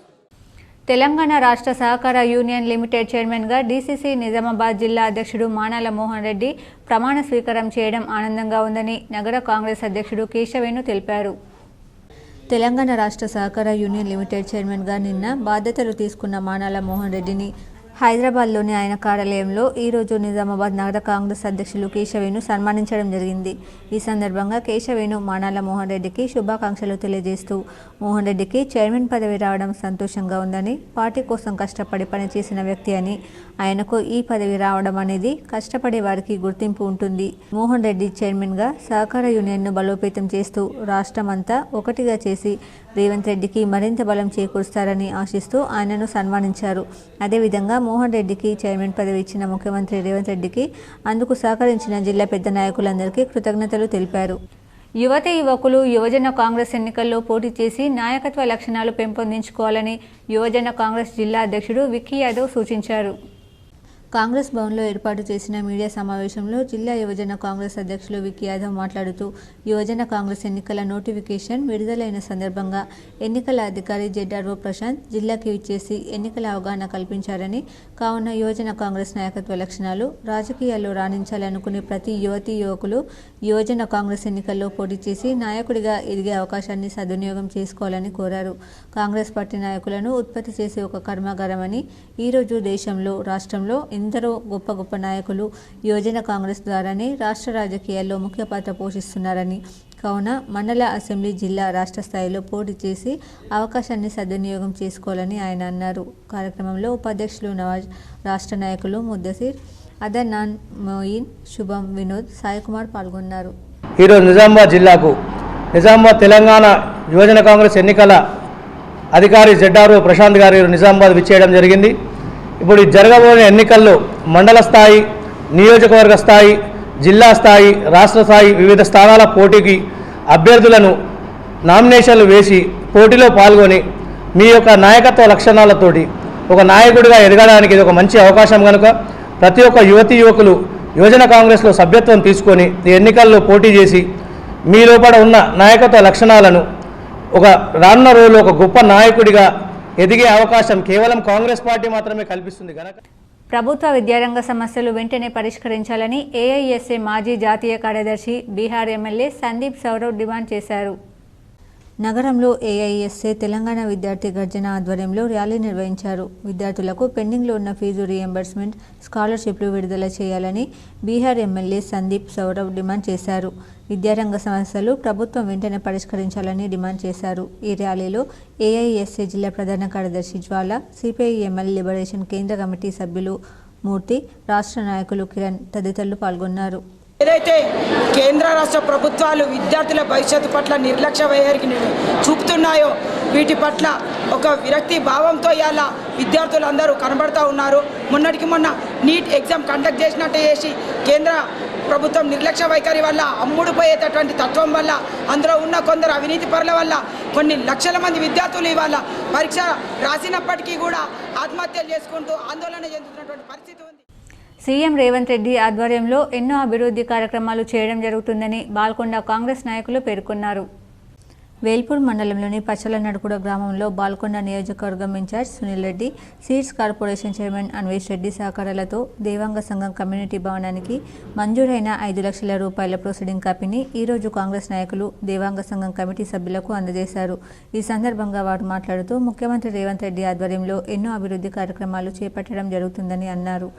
తెలంగాణ రాష్ట్ర సహకార యూనియన్ లిమిటెడ్ చైర్మన్గా డీసీసీ నిజామాబాద్ జిల్లా అధ్యక్షుడు మానాల మోహన్ రెడ్డి ప్రమాణ స్వీకారం చేయడం ఆనందంగా ఉందని నగర కాంగ్రెస్ అధ్యక్షుడు కేశవేణు తెలిపారు. తెలంగాణ రాష్ట్ర సహకార యూనియన్ లిమిటెడ్ చైర్మన్గా నిన్న బాధ్యతలు తీసుకున్న మానాల మోహన్ రెడ్డిని హైదరాబాద్లోని ఆయన కార్యాలయంలో ఈరోజు నిజామాబాద్ నగర కాంగ్రెస్ అధ్యక్షులు కేశవేణు సన్మానించడం జరిగింది. ఈ సందర్భంగా కేశవేణు మానాల మోహన్ రెడ్డికి శుభాకాంక్షలు తెలియజేస్తూ, మోహన్ రెడ్డికి చైర్మన్ పదవి రావడం సంతోషంగా ఉందని, పార్టీ కోసం కష్టపడి పనిచేసిన వ్యక్తి అని, ఆయనకు ఈ పదవి రావడం అనేది కష్టపడే వారికి గుర్తింపు ఉంటుంది. మోహన్ రెడ్డి చైర్మన్గా సహకార యూనియన్ను బలోపేతం చేస్తూ రాష్ట్రం అంతా ఒకటిగా చేసి రేవంత్ రెడ్డికి మరింత బలం చేకూరుస్తారని ఆశిస్తూ ఆయనను సన్మానించారు. అదేవిధంగా మోహన్ రెడ్డికి చైర్మన్ పదవి ఇచ్చిన ముఖ్యమంత్రి రేవంత్ రెడ్డికి అందుకు సహకరించిన జిల్లా పెద్ద నాయకులందరికీ కృతజ్ఞతలు తెలిపారు. యువకులు యువజన కాంగ్రెస్ ఎన్నికల్లో పోటీ చేసి నాయకత్వ లక్షణాలు పెంపొందించుకోవాలని యువజన కాంగ్రెస్ జిల్లా అధ్యక్షుడు విక్కీ యాదవ్ సూచించారు. కాంగ్రెస్ భవన్లో ఏర్పాటు చేసిన మీడియా సమావేశంలో జిల్లా యువజన కాంగ్రెస్ అధ్యక్షులు విక్కీ యాదవ్ మాట్లాడుతూ, యువజన కాంగ్రెస్ ఎన్నికల నోటిఫికేషన్ విడుదలైన సందర్భంగా ఎన్నికల అధికారి జెడ్ఆర్ఓ ప్రశాంత్ జిల్లాకి విచ్చేసి ఎన్నికల అవగాహన కల్పించారని, కావున యువజన కాంగ్రెస్ నాయకత్వ లక్షణాలు, రాజకీయాల్లో రాణించాలనుకునే ప్రతి యువకులు యువజన కాంగ్రెస్ ఎన్నికల్లో పోటీ చేసి నాయకుడిగా ఎదిగే అవకాశాన్ని సద్వినియోగం చేసుకోవాలని కోరారు. కాంగ్రెస్ పార్టీ నాయకులను ఉత్పత్తి చేసే ఒక కర్మాగారమని, ఈరోజు దేశంలో, రాష్ట్రంలో ఎందరో గొప్ప నాయకులు యువజన కాంగ్రెస్ ద్వారానే రాష్ట్ర రాజకీయాల్లో ముఖ్య పాత్ర పోషిస్తున్నారని, కావున మండల, అసెంబ్లీ, జిల్లా, రాష్ట్ర స్థాయిలో పోటీ చేసి అవకాశాన్ని సద్వినియోగం చేసుకోవాలని ఆయన అన్నారు. కార్యక్రమంలో ఉపాధ్యక్షులు నవాజ్, రాష్ట్ర నాయకులు ముద్దసిర్, అదన్నాన్, మోయిన్, శుభం, వినోద్, సాయికుమార్ పాల్గొన్నారు. ఈరోజు నిజామాబాద్ జిల్లాకు తెలంగాణ యువజన కాంగ్రెస్ ఎన్నికల అధికారి జెడ్ఆర్ఓ ప్రశాంత్ గారు నిజామాబాద్ విచ్చేయడం జరిగింది. ఇప్పుడు జరగబోయే ఎన్నికల్లో మండల స్థాయి, నియోజకవర్గ స్థాయి, జిల్లా స్థాయి, రాష్ట్ర స్థాయి వివిధ స్థానాల పోటీకి అభ్యర్థులను నామినేషన్లు వేసి పోటీలో పాల్గొని మీ యొక్క నాయకత్వ లక్షణాలతోటి ఒక నాయకుడిగా ఎదగడానికి ఇది ఒక మంచి అవకాశం కనుక ప్రతి ఒక్క యువకులు యువజన కాంగ్రెస్లో సభ్యత్వం తీసుకొని ఈ ఎన్నికల్లో పోటీ చేసి మీ లోపల ఉన్న నాయకత్వ లక్షణాలను ఒక రానున్న రోజుల్లో ఒక గొప్ప నాయకుడిగా ఎదిగే అవకాశం కేవలం కాంగ్రెస్ పార్టీ మాత్రమే కల్పిస్తుంది కనుక ప్రభుత్వ విద్యారంగ సమస్యలు వెంటనే పరిష్కరించాలని ఏఐఎస్ఏ మాజీ జాతీయ కార్యదర్శి బీహార్ ఎమ్మెల్యే సందీప్ సౌరవ్ డిమాండ్ చేశారు. నగరంలో ఏఐఎస్ఏ తెలంగాణ విద్యార్థి గర్జన ఆధ్వర్యంలో ర్యాలీ నిర్వహించారు. విద్యార్థులకు పెండింగ్లో ఉన్న ఫీజు రీఎంబర్స్మెంట్, స్కాలర్షిప్లు విడుదల చేయాలని బీహార్ ఎమ్మెల్యే సందీప్ సౌరవ్ డిమాండ్ చేశారు. విద్యారంగ సమస్యలు ప్రభుత్వం వెంటనే పరిష్కరించాలని డిమాండ్ చేశారు. ఈ ర్యాలీలో ఏఐఎస్ఏ జిల్లా ప్రధాన కార్యదర్శి జ్వాల, సిపిఐ ఎంఎల్ లిబరేషన్ కేంద్ర కమిటీ సభ్యులు మూర్తి, రాష్ట్ర నాయకులు కిరణ్ తదితరులు పాల్గొన్నారు. ఏదైతే కేంద్ర రాష్ట్ర ప్రభుత్వాలు విద్యార్థుల భవిష్యత్తు పట్ల నిర్లక్ష్య వైఖరిని చూపుతున్నాయో వీటి పట్ల ఒక విరక్తి భావంతో ఇలా విద్యార్థులందరూ కనబడుతూ ఉన్నారు. మొన్నటికి మొన్న నీట్ ఎగ్జామ్ కండక్ట్ చేసినట్టు చేసి కేంద్ర ప్రభుత్వం నిర్లక్ష్య వైఖరి వల్ల, అమ్ముడుపోయేటటువంటి తత్వం వల్ల, అందులో ఉన్న కొందరు అవినీతి పరుల వల్ల కొన్ని లక్షల మంది విద్యార్థులు ఇవాళ పరీక్ష రాసినప్పటికీ కూడా ఆత్మహత్యలు చేసుకుంటూ ఆందోళన చెందుతున్నటువంటి పరిస్థితి ఉంది. సీఎం రేవంత్ రెడ్డి ఆధ్వర్యంలో ఎన్నో అభివృద్ధి కార్యక్రమాలు చేయడం జరుగుతుందని బాల్కొండ కాంగ్రెస్ నాయకులు పేర్కొన్నారు. వేల్పూర్ మండలంలోని పచ్చల నడుకుడ గ్రామంలో బాల్కొండ నియోజకవర్గం incharge Sunil Reddy, seeds corporation chairman Anvesh Reddy సహకారాలతో దేవాంగ సంఘం కమ్యూనిటీ భవనానికి మంజూరైన 5 లక్షల రూపాయల ప్రొసీడింగ్ కాపీని ఈరోజు కాంగ్రెస్ నాయకులు దేవాంగ సంఘం కమిటీ సభ్యులకు అందజేశారు. ఈ సందర్భంగా వారు మాట్లాడుతూ ముఖ్యమంత్రి రేవంత్ రెడ్డి ఆధ్వర్యంలో ఎన్నో అభివృద్ధి కార్యక్రమాలు చేపట్టడం జరుగుతుందని అన్నారు.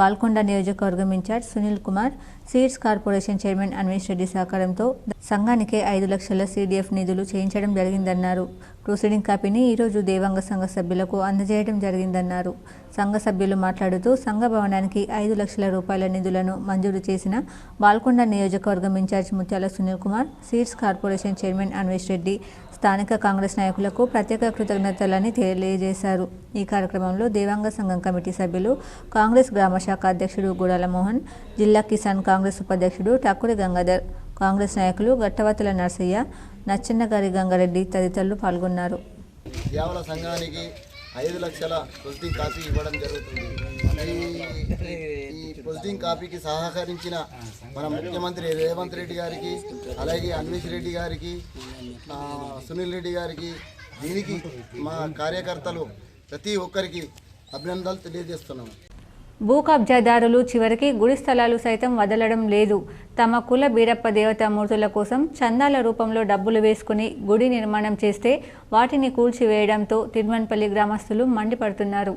బాల్కొండ నియోజకవర్గం incharge Sunil Kumar, seeds corporation chairman Anvesh Reddy సహకారంతో సంఘానికి 5 లక్షల CDF నిధులు చేయించడం జరిగిందన్నారు. ప్రొసీడింగ్ కాపీని ఈరోజు దేవాంగ సంఘ సభ్యులకు అందజేయడం జరిగిందన్నారు. సంఘ సభ్యులు మాట్లాడుతూ సంఘ భవనానికి 5 లక్షల రూపాయల నిధులను మంజూరు చేసిన బాల్కొండ నియోజకవర్గం ఇన్ఛార్జ్ ముత్యాల Sunil Kumar, seeds corporation chairman Anvesh Reddy, స్థానిక కాంగ్రెస్ నాయకులకు ప్రత్యేక కృతజ్ఞతలని తెలియజేశారు. ఈ కార్యక్రమంలో దేవాంగ సంఘం కమిటీ సభ్యులు, కాంగ్రెస్ గ్రామ శాఖ అధ్యక్షుడు గుడాల మోహన్, జిల్లా కిసాన్ కాంగ్రెస్ ఉపాధ్యక్షుడు ఠాకూరి గంగాధర్, కాంగ్రెస్ నాయకులు గట్టవతల నర్సయ్య, నచ్చన్నగారి గంగారెడ్డి తదితరులు పాల్గొన్నారు. దేవాల సంఘానికి 5 లక్షల ప్రొసీడింగ్ కాపీ ఇవ్వడం జరుగుతుంది. ఈ ప్రొసీడింగ్ కాపీకి సహకరించిన మన ముఖ్యమంత్రి రేవంత్ రెడ్డి గారికి, అలాగే అన్వేష్ రెడ్డి గారికి, సునీల్ రెడ్డి గారికి, దీనికి మా కార్యకర్తలు ప్రతి ఒక్కరికి అభినందనలు తెలియజేస్తున్నాము. భూ కబ్జాదారులు చివరికి గుడి స్థలాలు సైతం వదలడం లేదు. తమ కుల బీరప్ప దేవతామూర్తుల కోసం చందాల రూపంలో డబ్బులు వేసుకుని గుడి నిర్మాణం చేస్తే వాటిని కూల్చివేయడంతో తిరుమన్పల్లి గ్రామస్తులు మండిపడుతున్నారు.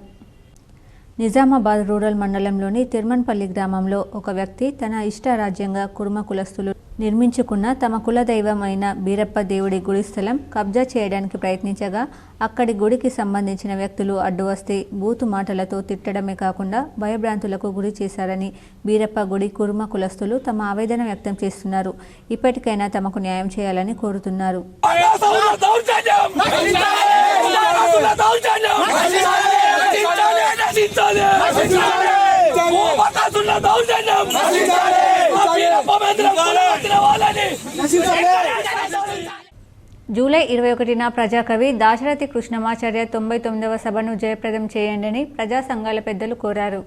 నిజామాబాద్ రూరల్ మండలంలోని తిరుమన్పల్లి గ్రామంలో ఒక వ్యక్తి తన ఇష్టారాజ్యంగా కుర్మ కులస్తులు నిర్మించుకున్న తమ కులదైవమైన బీరప్ప దేవుడి గుడి స్థలం కబ్జా చేయడానికి ప్రయత్నించగా అక్కడి గుడికి సంబంధించిన వ్యక్తులు అడ్డు వస్తే బూతు మాటలతో తిట్టడమే కాకుండా భయభ్రాంతులకు గురి చేశారని బీరప్ప గుడి కుర్మ కులస్తులు తమ ఆవేదన వ్యక్తం చేస్తున్నారు. ఇప్పటికైనా తమకు న్యాయం చేయాలని కోరుతున్నారు. జూలై 21న ప్రజాకవి దాశరథి కృష్ణమాచార్య 99వ సభను జయప్రదం చేయండి ప్రజా సంఘాల పెద్దలు కోరారు.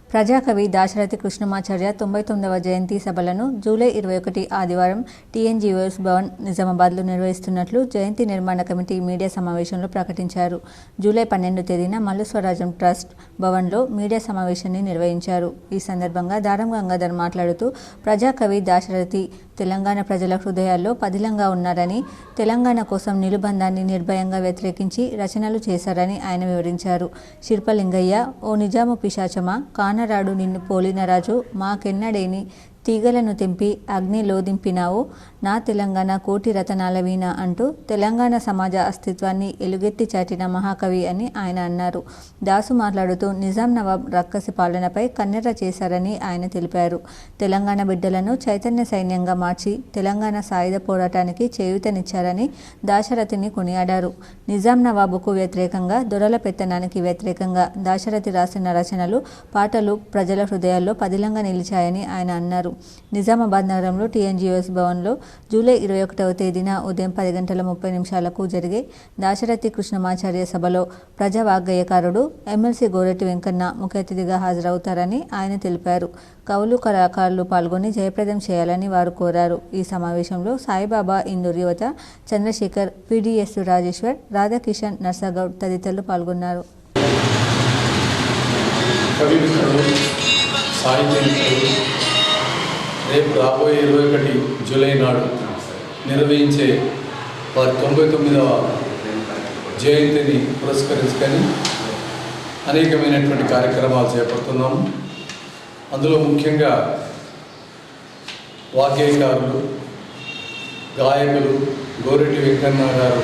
ప్రజాకవి దాశరథి కృష్ణమాచార్య 99వ జయంతి సభలను జూలై 21 ఆదివారం TNGOS భవన్ నిజామాబాద్లో నిర్వహిస్తున్నట్లు జయంతి నిర్మాణ కమిటీ మీడియా సమావేశంలో ప్రకటించారు. జూలై 12 తేదీన మల్లుస్వరాజం ట్రస్ట్ భవన్లో మీడియా సమావేశాన్ని నిర్వహించారు. ఈ సందర్భంగా దారం గంగాధర్ మాట్లాడుతూ ప్రజాకవి దాశరథి తెలంగాణ ప్రజల హృదయాల్లో పదిలంగా ఉన్నారని, తెలంగాణ కోసం నిలుబంధాన్ని నిర్భయంగా వ్యతిరేకించి రచనలు చేశారని ఆయన వివరించారు. శిల్పలింగయ్య, ఓ నిజాము పిశాచమా, కానరాడు నిన్ను పోలిన రాజు, మాకెన్నడేని తీగలను తెంపి అగ్నిలో దింపినావు, నా తెలంగాణ కోటి రతనాల వీణ అంటూ తెలంగాణ సమాజ అస్తిత్వాన్ని ఎలుగెత్తి చాటిన మహాకవి అని ఆయన అన్నారు. దాసు మాట్లాడుతూ నిజాం నవాబ్ రక్కసి పాలనపై కన్నెర్ర చేశారని ఆయన తెలిపారు. తెలంగాణ బిడ్డలను చైతన్య సైన్యంగా మార్చి తెలంగాణ సాయుధ పోరాటానికి చేయూతనిచ్చారని దాశరథిని కొనియాడారు. నిజాం నవాబుకు వ్యతిరేకంగా, దొరల పెత్తనానికి వ్యతిరేకంగా దాశరథి రాసిన రచనలు, పాటలు ప్రజల హృదయాల్లో పదిలంగా నిలిచాయని ఆయన అన్నారు. నిజామాబాద్ నగరంలో TNGOS భవన్లో జూలై 21వ తేదీన ఉదయం 10:30 జరిగే దాశరథి కృష్ణమాచార్య సభలో ప్రజా వాగ్గేయకారుడు ఎమ్మెల్సీ గోరెట్టి వెంకన్న ముఖ్య అతిథిగా హాజరవుతారని ఆయన తెలిపారు. కవులు, కళాకారులు పాల్గొని జయప్రదం చేయాలని వారు కోరారు. ఈ సమావేశంలో సాయిబాబా ఇందూర్ యువత, చంద్రశేఖర్, PDS రాజేశ్వర్, రాధాకిషన్, నర్సాగౌడ్ తదితరులు పాల్గొన్నారు. రేపు రాబోయే 21 జూలై నాడు నిర్వహించే వారి 99వ జయంతిని పురస్కరించుకొని అనేకమైనటువంటి కార్యక్రమాలు చేపడుతున్నాము. అందులో ముఖ్యంగా వాగ్గేయకారులు, గాయకులు గోరెట్టి వెంకన్న గారు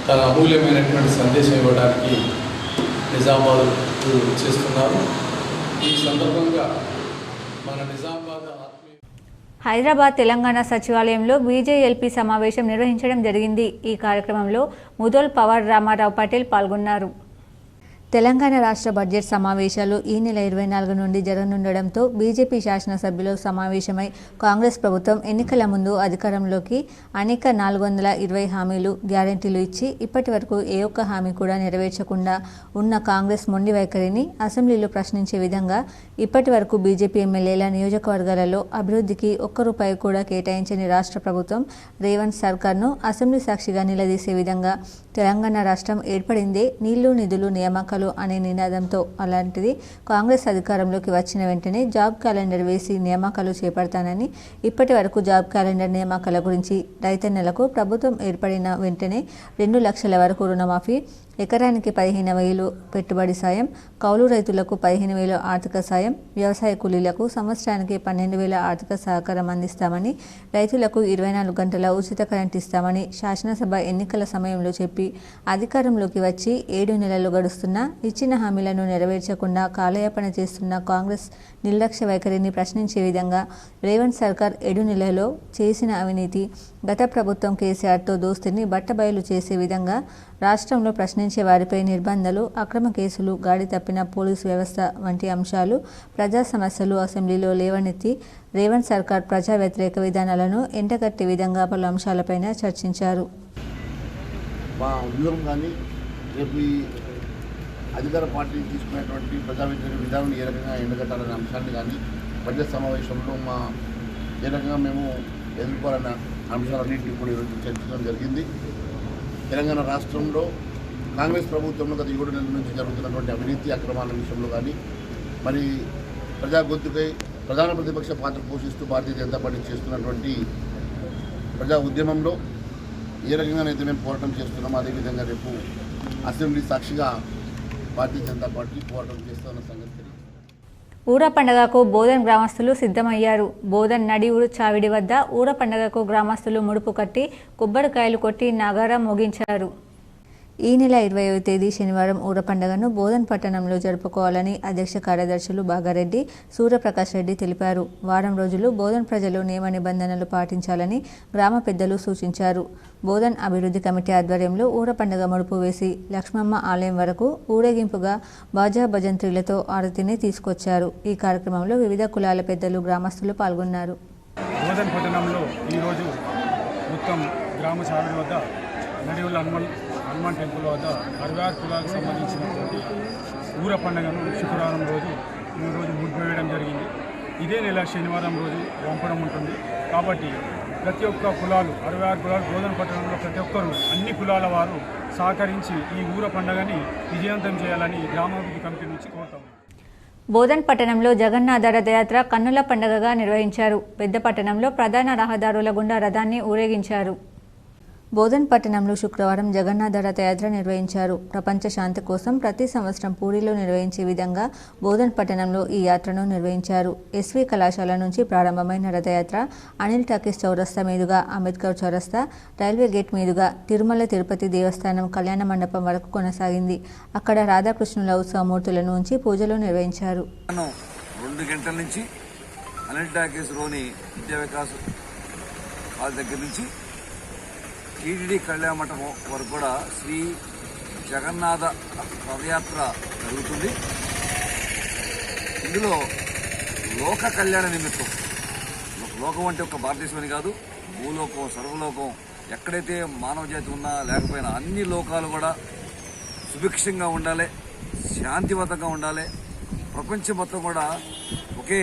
తన అమూల్యమైనటువంటి సందేశం ఇవ్వడానికి నిజామాబాద్ చేస్తున్నారు. ఈ సందర్భంగా మన నిజామాబాద్ హైదరాబాద్ తెలంగాణ సచివాలయంలో BJLP సమావేశం నిర్వహించడం జరిగింది. ఈ కార్యక్రమంలో ముదోల్ పవర్ రామారావు పటేల్ పాల్గొన్నారు. తెలంగాణ రాష్ట్ర బడ్జెట్ సమావేశాలు ఈ నెల 24 నుండి జరగనుండడంతో బీజేపీ శాసనసభ్యులు సమావేశమై కాంగ్రెస్ ప్రభుత్వం ఎన్నికల ముందు అధికారంలోకి అనేక 420 హామీలు గ్యారెంటీలు ఇచ్చి ఇప్పటి వరకు ఏ ఒక్క హామీ కూడా నెరవేర్చకుండా ఉన్న కాంగ్రెస్ మొండి వైఖరిని అసెంబ్లీలో ప్రశ్నించే విధంగా ఇప్పటి వరకు బీజేపీ ఎమ్మెల్యేల నియోజకవర్గాలలో అభివృద్ధికి ఒక్క రూపాయి కూడా కేటాయించని రాష్ట్ర ప్రభుత్వం రేవంత్ సర్కార్ను అసెంబ్లీ సాక్షిగా నిలదీసే విధంగా తెలంగాణ రాష్ట్రం ఏర్పడిందే నీళ్లు నిధులు నియామకాలు అనే నినాదంతో అలాంటిది కాంగ్రెస్ అధికారంలోకి వచ్చిన వెంటనే జాబ్ క్యాలెండర్ వేసి నియామకాలు చేపడతానని ఇప్పటి వరకు జాబ్ క్యాలెండర్ నియామకాల గురించి రైతన్నలకు ప్రభుత్వం ఏర్పడిన వెంటనే 2 లక్షల వరకు రుణమాఫీ, ఎకరానికి 15,000 పెట్టుబడి సాయం, కౌలు రైతులకు 15,000 ఆర్థిక సాయం, వ్యవసాయ కూలీలకు సంవత్సరానికి 12,000 ఆర్థిక సహకారం అందిస్తామని, రైతులకు 24 గంటల ఉచిత కరెంట్ ఇస్తామని శాసనసభ ఎన్నికల సమయంలో చెప్పి అధికారంలోకి వచ్చి 7 నెలలు గడుస్తున్నా ఇచ్చిన హామీలను నెరవేర్చకుండా కాలయాపన చేస్తున్న కాంగ్రెస్ నిర్లక్ష్య వైఖరిని ప్రశ్నించే విధంగా రేవంత్ సర్కార్ 7 నెలల్లో చేసిన అవినీతి, గత ప్రభుత్వం కేసీఆర్తో దోస్తిని బట్టబయలు చేసే విధంగా రాష్ట్రంలో ప్రశ్నించే వారిపై నిర్బంధాలు, అక్రమ కేసులు, గాడి తప్పిన పోలీసు వ్యవస్థ వంటి అంశాలు, ప్రజా సమస్యలు అసెంబ్లీలో లేవనెత్తి రేవంత్ సర్కార్ ప్రజా వ్యతిరేక విధానాలను ఎంటగట్టే విధంగా పలు అంశాలపైన చర్చించారు. మా వ్యూహం కానీ రేపు ఈ అధికార పార్టీ తీసుకునేటువంటి ప్రజా వ్యతిరేక విధానం ఏ రకంగా ఎండగట్టాలనే అంశాన్ని కానీ బడ్జెట్ సమావేశంలో ఏ రకంగా మేము ఎదుర్కోవాలన్న అంశాలన్నింటినీ కూడా ఈరోజు చర్చించడం జరిగింది. తెలంగాణ రాష్ట్రంలో కాంగ్రెస్ ప్రభుత్వంలో గత 7 నెలల నుంచి జరుగుతున్నటువంటి అవినీతి అక్రమాల విషయంలో కానీ మరి ప్రజా గొంతుకై ప్రధాన ప్రతిపక్ష పాత్ర పోషిస్తూ భారతీయ జనతా పార్టీ చేస్తున్నటువంటి ప్రజా ఉద్యమంలో ఏ రకంగానైతే మేము పోరాటం చేస్తున్నామో అదేవిధంగా రేపు అసెంబ్లీ సాక్షిగా భారతీయ జనతా పార్టీ పోరాటం చేస్తున్న సంగతి. ఊర పండుగకు బోధన్ గ్రామస్తులు సిద్ధమయ్యారు. బోధన్ నడి ఊరు చావిడి వద్ద ఊర పండుగకు గ్రామస్తులు ముడుపు కట్టి కొబ్బరికాయలు కొట్టి నగారా మోగించారు. ఈ నెల 20వ తేదీ శనివారం ఊర పండుగను బోధన్ పట్టణంలో జరుపుకోవాలని అధ్యక్ష కార్యదర్శులు బాగారెడ్డి, సూర్యప్రకాష్ రెడ్డి తెలిపారు. వారం రోజులు బోధన్ ప్రజలు నియమ నిబంధనలు పాటించాలని గ్రామ పెద్దలు సూచించారు. బోధన్ అభివృద్ధి కమిటీ ఆధ్వర్యంలో ఊర పండుగ ముడుపు వేసి లక్ష్మమ్మ ఆలయం వరకు ఊరేగింపుగా బాజా భజంత్రీలతో ఆరతిని తీసుకొచ్చారు. ఈ కార్యక్రమంలో వివిధ కులాల పెద్దలు, గ్రామస్తులు పాల్గొన్నారు. బోధన్ పట్టణంలో ఈరోజు మొత్తం గ్రామ చావిడి వద్ద నడివుల హనుమాన్ టెంపుల్ వద్ద 66 కులాలకు సంబంధించినటువంటి ఊర పండుగను శుక్రవారం రోజు ఈరోజు ముడిపి వేయడం జరిగింది. ఇదే నెల శనివారం రోజు పంపడం ఉంటుంది. కాబట్టి ప్రతి ఒక్క కులాలు 66 కులాలు బోధన పట్టణంలో ప్రతి ఒక్కరూ అన్ని కులాల వారు సహకరించి ఈ ఊర పండుగని విజయవంతం చేయాలని గ్రామాభివృద్ధి కమిటీ నుంచి కోరుతాము. బోధన్ పట్టణంలో జగన్నాథ రథయాత్ర కన్నుల పండుగగా నిర్వహించారు. పెద్ద పట్టణంలో ప్రధాన రహదారుల గుండా రథాన్ని ఊరేగించారు. బోధన్ పట్టణంలో శుక్రవారం జగన్నాథ రథయాత్ర నిర్వహించారు. ప్రపంచ శాంతి కోసం ప్రతి సంవత్సరం పూరిలో నిర్వహించే విధంగా బోధన్ పట్టణంలో ఈ యాత్రను నిర్వహించారు. ఎస్వి కళాశాల నుంచి ప్రారంభమైన రథయాత్ర అనిల్ టాకీస్ చౌరస్తా మీదుగా అంబేద్కర్ చౌరస్తా, రైల్వే గేట్ మీదుగా తిరుమల తిరుపతి దేవస్థానం కళ్యాణ మండపం వరకు కొనసాగింది. అక్కడ రాధాకృష్ణుల ఉత్సవమూర్తులను ఉంచి పూజలు నిర్వహించారు. 2 గంటల నుంచి అనిల్ టాకీస్ రోని విద్యా వికాస్ వాళ్ళ దగ్గర నుంచి టీటీడీ కళ్యాణ మండపం వరకు కూడా శ్రీ జగన్నాథ రథయాత్ర జరుగుతుంది. ఇందులో లోక కళ్యాణ నిమిత్తం, లోకం అంటే ఒక భారతదేశమని కాదు, భూలోకం, సర్వలోకం, ఎక్కడైతే మానవ జాతి ఉన్నా లేకపోయినా అన్ని లోకాలు కూడా సుభిక్షంగా ఉండాలి, శాంతివంతంగా ఉండాలి. ప్రపంచం మొత్తం కూడా ఒకే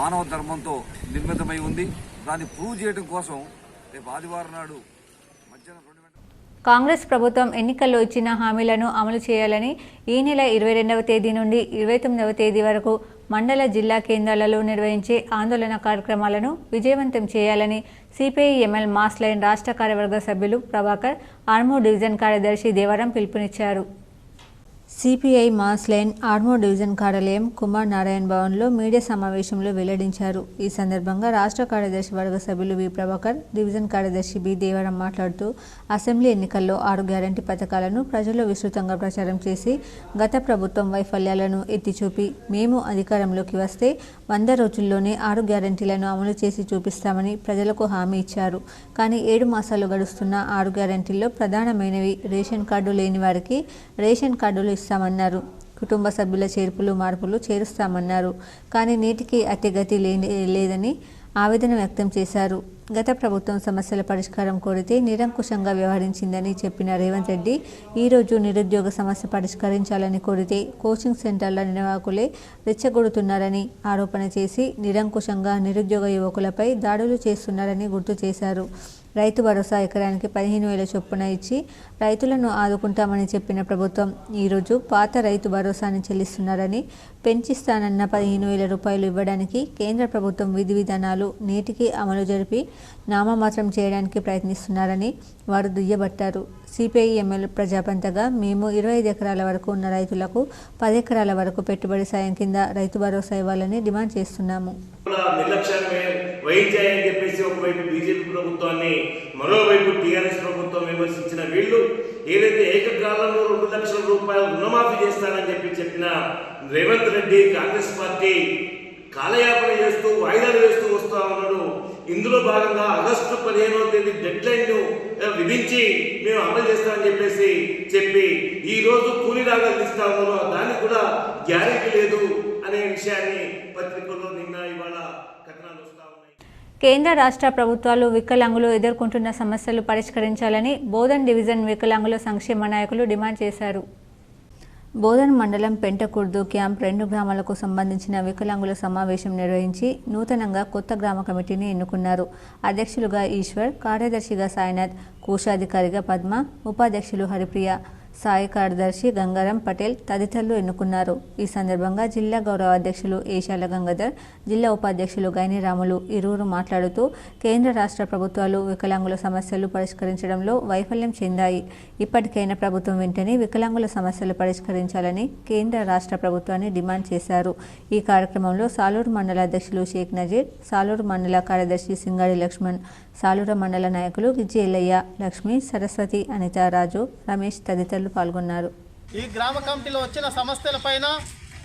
మానవ ధర్మంతో నిర్మితమై ఉంది. దాన్ని ప్రూవ్ చేయడం కోసం రేపు ఆదివారం నాడు కాంగ్రెస్ ప్రభుత్వం ఎన్నికల్లో ఇచ్చిన హామీలను అమలు చేయాలని ఈ నెల 22వ తేదీ నుండి 29వ తేదీ వరకు మండల, జిల్లా కేంద్రాలలో నిర్వహించే ఆందోళన కార్యక్రమాలను విజయవంతం చేయాలని సిపిఐ-ఎంఎల్ మాస్ లైన్ రాష్ట్ర కార్యవర్గ సభ్యులు ప్రభాకర్, ఆర్మూర్ డివిజన్ కార్యదర్శి దేవరం పిలుపునిచ్చారు. CPI mass line Armoor division కార్యాలయం కుమార్ నారాయణ భవన్లో మీడియా సమావేశంలో వెల్లడించారు. ఈ సందర్భంగా రాష్ట్ర కార్యదర్శి వర్గ సభ్యులు వి ప్రభాకర్, డివిజన్ కార్యదర్శి బి దేవరం మాట్లాడుతూ అసెంబ్లీ ఎన్నికల్లో 6 గ్యారంటీ పథకాలను ప్రజల్లో విస్తృతంగా ప్రచారం చేసి గత ప్రభుత్వం వైఫల్యాలను ఎత్తిచూపి మేము అధికారంలోకి వస్తే 100 రోజుల్లోనే 6 గ్యారంటీలను అమలు చేసి చూపిస్తామని ప్రజలకు హామీ ఇచ్చారు. కానీ 7 మాసాలు గడుస్తున్న 6 గ్యారంటీల్లో ప్రధానమైనవి రేషన్ కార్డు లేని వారికి రేషన్ కార్డులు ఇస్తామన్నారు. కుటుంబ సభ్యుల చేర్పులు మార్పులు చేరుస్తామన్నారు. కానీ నేటికి అతిగతి లేదని ఆవేదన వ్యక్తం చేశారు. గత ప్రభుత్వం సమస్యల పరిష్కారం కోరితే నిరంకుశంగా వ్యవహరించిందని చెప్పిన రేవంత్ రెడ్డి ఈరోజు నిరుద్యోగ సమస్య పరిష్కరించాలని కోరితే కోచింగ్ సెంటర్ల నిర్వాహకులే రెచ్చగొడుతున్నారని ఆరోపణ చేసి నిరంకుశంగా నిరుద్యోగ యువకులపై దాడులు చేస్తున్నారని గుర్తు చేశారు. రైతు భరోసా ఎకరానికి 15,000 చొప్పున ఇచ్చి రైతులను ఆదుకుంటామని చెప్పిన ప్రభుత్వం ఈరోజు పాత రైతు భరోసాని చెల్లిస్తున్నారని, పెంచిస్తానన్న 15,000 రూపాయలు ఇవ్వడానికి కేంద్ర ప్రభుత్వం విధి విధానాలు నేటికి అమలు జరిపి నామమాత్రం చేయడానికి ప్రయత్నిస్తున్నారని వారు దుయ్యబట్టారు. సిపిఐ-ఎంఎల్ ప్రజాపంతగా మేము 25 ఎకరాల వరకు ఉన్న రైతులకు 10 ఎకరాల వరకు పెట్టుబడి సాయం కింద రైతు భరోసా ఇవ్వాలని డిమాండ్ చేస్తున్నాము. నిర్లక్ష్యాన్ని వహించాయని చెప్పేసి ఒకవైపు బీజేపీ ప్రభుత్వాన్ని, మరోవైపు టీఆర్ఎస్ ప్రభుత్వం విమర్శించిన వీళ్ళు ఏదైతే ఏకకాలంలో 2 లక్షల రూపాయలు రుణమాఫీ చేస్తానని చెప్పిన రేవంత్ రెడ్డి కాంగ్రెస్ పార్టీ కాలయాపన చేస్తూ వాయిదాలు వేస్తూ వస్తూ ఉన్నాడు. ఇందులో భాగంగా ఆగస్టు 15వ తేదీ డెడ్ లైన్ విధించి మేము అమలు చేస్తామని చెప్పి ఈ రోజు కూలీ రాగాలు ఇస్తా ఉన్నారు. దానికి కూడా గ్యారెంటీ లేదు అనే విషయాన్ని పత్రికల్లో నిన్న ఇవాళ కథనాలు వస్తా ఉన్నాయి. కేంద్ర రాష్ట్ర ప్రభుత్వాలు వికలాంగులు ఎదుర్కొంటున్న సమస్యలు పరిష్కరించాలని బోధన్ డివిజన్ వికలాంగుల సంక్షేమ నాయకులు డిమాండ్ చేశారు. బోధన్ మండలం పెంటకుర్దు క్యాంప్ 2 గ్రామాలకు సంబంధించిన వికలాంగుల సమావేశం నిర్వహించి నూతనంగా కొత్త గ్రామ కమిటీని ఎన్నుకున్నారు. అధ్యక్షులుగా ఈశ్వర్, కార్యదర్శిగా సాయినాథ్, కోశాధికారిగా పద్మ, ఉపాధ్యక్షులు హరిప్రియ, సాయి కార్యదర్శి గంగారం పటేల్ తదితరులు ఎన్నుకున్నారు. ఈ సందర్భంగా జిల్లా గౌరవ అధ్యక్షులు ఏషాల గంగాధర్, జిల్లా ఉపాధ్యక్షులు గైనిరాములు ఇరువురు మాట్లాడుతూ కేంద్ర రాష్ట్ర ప్రభుత్వాలు వికలాంగుల సమస్యలు పరిష్కరించడంలో వైఫల్యం చెందాయి. ఇప్పటికైనా ప్రభుత్వం వెంటనే వికలాంగుల సమస్యలు పరిష్కరించాలని కేంద్ర రాష్ట్ర ప్రభుత్వాన్ని డిమాండ్ చేశారు. ఈ కార్యక్రమంలో సాలూరు మండల అధ్యక్షులు షేక్ నజీర్, సాలూరు మండల కార్యదర్శి సింగాడి లక్ష్మణ్, సాలూరు మండల నాయకులు విజయలయ్య, లక్ష్మి, సరస్వతి, అనిత, రాజు, రమేష్ తదితరులు పాల్గొన్నారు. ఈ గ్రామ కమిటీలో వచ్చిన సమస్యలపైన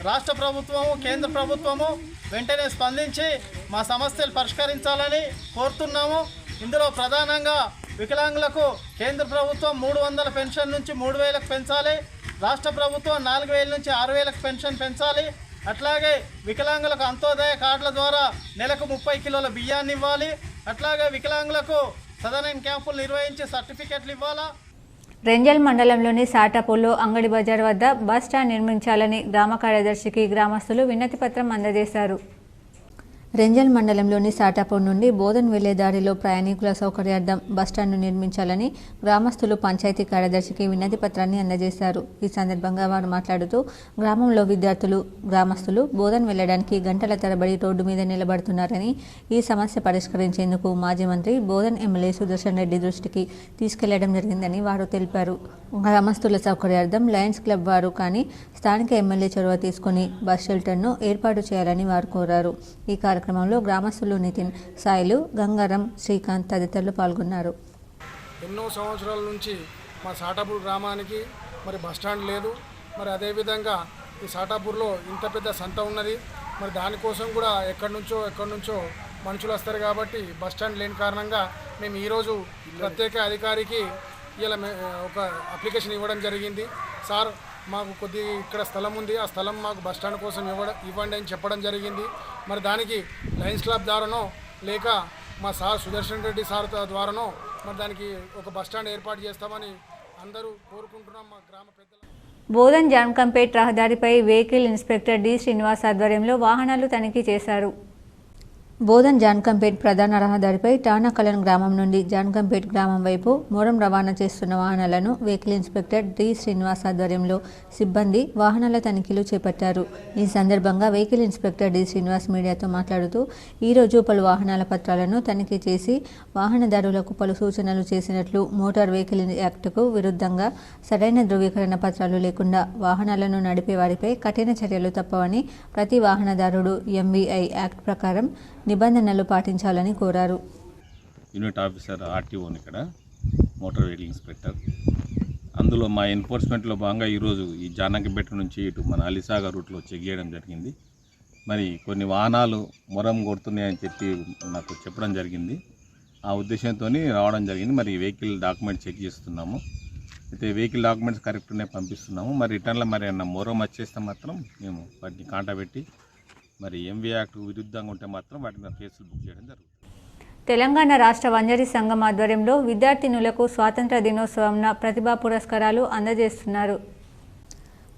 రాష్ట్ర ప్రభుత్వము, కేంద్ర ప్రభుత్వము వెంటనే స్పందించి మా సమస్యలు పరిష్కరించాలని కోరుతున్నాము. ఇందులో ప్రధానంగా వికలాంగులకు కేంద్ర ప్రభుత్వం 300 పెన్షన్ నుంచి 3,000కు పెంచాలి. రాష్ట్ర ప్రభుత్వం 4,000 నుంచి 6,000కు పెన్షన్ పెంచాలి. అట్లాగే వికలాంగులకు అంత్యోదయ కార్డుల ద్వారా నెలకు 30 కిలోల బియ్యాన్ని ఇవ్వాలి. అట్లాగే వికలాంగులకు సదరన్ క్యాంపులు నిర్వహించి సర్టిఫికెట్లు ఇవ్వాలా. రెంజల్ మండలంలోని సాటాపూర్లో అంగడి బజార్ వద్ద బస్ స్టాండ్ నిర్మించాలని గ్రామ కార్యదర్శికి గ్రామస్తులు వినతి పత్రం అందజేశారు. రెంజల్ మండలంలోని సాటాపూర్ నుండి బోధన్ వెళ్లే దారిలో ప్రయాణికుల సౌకర్యార్థం బస్టాండ్ను నిర్మించాలని గ్రామస్తులు పంచాయతీ కార్యదర్శికి వినతి పత్రాన్ని అందజేశారు. ఈ సందర్భంగా వారు మాట్లాడుతూ గ్రామంలో విద్యార్థులు, గ్రామస్తులు బోధన్ వెళ్లడానికి గంటల తరబడి రోడ్డు మీద నిలబడుతున్నారని, ఈ సమస్య పరిష్కరించేందుకు మాజీ మంత్రి బోధన్ ఎమ్మెల్యే సుదర్శన్ రెడ్డి దృష్టికి తీసుకెళ్లడం జరిగిందని వారు తెలిపారు. గ్రామస్తుల సౌకర్యార్థం లయన్స్ క్లబ్ వారు కానీ స్థానిక ఎమ్మెల్యే చొరవ తీసుకుని బస్ షెల్టర్ను ఏర్పాటు చేయాలని వారు కోరారు. ఈ కార్యక్రమంలో గ్రామస్తులు నితిన్, సాయిలు, గంగారం, శ్రీకాంత్ తదితరులు పాల్గొన్నారు. ఎన్నో సంవత్సరాల నుంచి మా సాటాపూర్ గ్రామానికి మరి బస్టాండ్ లేదు. మరి అదేవిధంగా ఈ సాటాపూర్లో ఇంత పెద్ద సంత ఉన్నది. మరి దానికోసం కూడా ఎక్కడి నుంచో మనుషులు వస్తారు కాబట్టి బస్టాండ్ లేని కారణంగా మేము ఈరోజు ప్రత్యేక అధికారికి ఇలా ఒక అప్లికేషన్ ఇవ్వడం జరిగింది. సార్, మాకు కొద్దిగా ఇక్కడ స్థలం ఉంది, ఆ స్థలం మాకు బస్టాండ్ కోసం ఇవ్వండి అని చెప్పడం జరిగింది. మరి దానికి లయన్స్ క్లబ్ ద్వారానో లేక మా సార్ సుదర్శన్ రెడ్డి సార్ ద్వారానో మరి దానికి ఒక బస్టాండ్ ఏర్పాటు చేస్తామని అందరూ కోరుకుంటున్నాం. మా గ్రామ పెద్దలు. బోధన్ జాన్కంపేట్ రహదారిపై వెహికల్ ఇన్స్పెక్టర్ డి శ్రీనివాస్ ఆధ్వర్యంలో వాహనాలు తనిఖీ చేశారు. బోధన్ జాన్కంపేట్ ప్రధాన రహదారిపై టానాకలన్ గ్రామం నుండి జాన్కంపేట్ గ్రామం వైపు మోరం రవాణా చేస్తున్న వాహనాలను వెహికల్ ఇన్స్పెక్టర్ డి శ్రీనివాస్ ఆధ్వర్యంలో సిబ్బంది వాహనాల తనిఖీలు చేపట్టారు. ఈ సందర్భంగా వెహికల్ ఇన్స్పెక్టర్ డి శ్రీనివాస్ మీడియాతో మాట్లాడుతూ ఈరోజు పలు వాహనాల పత్రాలను తనిఖీ చేసి వాహనదారులకు పలు సూచనలు చేసినట్లు, మోటార్ వెహికల్ యాక్టుకు విరుద్ధంగా సరైన ధృవీకరణ పత్రాలు లేకుండా వాహనాలను నడిపే వారిపై కఠిన చర్యలు తప్పవని, ప్రతి వాహనదారుడు ఎంవీఐ యాక్ట్ ప్రకారం నిబంధనలు పాటించాలని కోరారు. యూనిట్ ఆఫీసర్ ఆర్టీఓని ఇక్కడ మోటార్ వెహికల్ ఇన్స్పెక్టర్, అందులో మా ఎన్ఫోర్స్మెంట్లో భాగంగా ఈరోజు ఈ జానకంపేట నుంచి ఇటు మన అలీసాగర్ రూట్లో చెక్ చేయడం జరిగింది. మరి కొన్ని వాహనాలు మొరం కొడుతున్నాయని చెప్పి నాకు చెప్పడం జరిగింది. ఆ ఉద్దేశంతో రావడం జరిగింది. మరి వెహికల్ డాక్యుమెంట్ చెక్ చేస్తున్నాము. అయితే వెహికల్ డాక్యుమెంట్స్ కరెక్ట్ ఉన్నాయి పంపిస్తున్నాము. మరి రిటర్న్లో మరి ఏమన్నా మోరం వచ్చేస్తే మాత్రం మేము వాటిని కాంటాపెట్టి మరి ఎంవీ యాక్ట్ విరుద్ధంగా ఉంటే మాత్రం వాటి మీద కేసులు బుక్ చేయడం జరుగుతుంది. తెలంగాణ రాష్ట్ర వంజరీ సంఘం ఆధ్వర్యంలో విద్యార్థినులకు స్వాతంత్ర దినోత్సవంన ప్రతిభా పురస్కారాలు అందజేస్తున్నారు.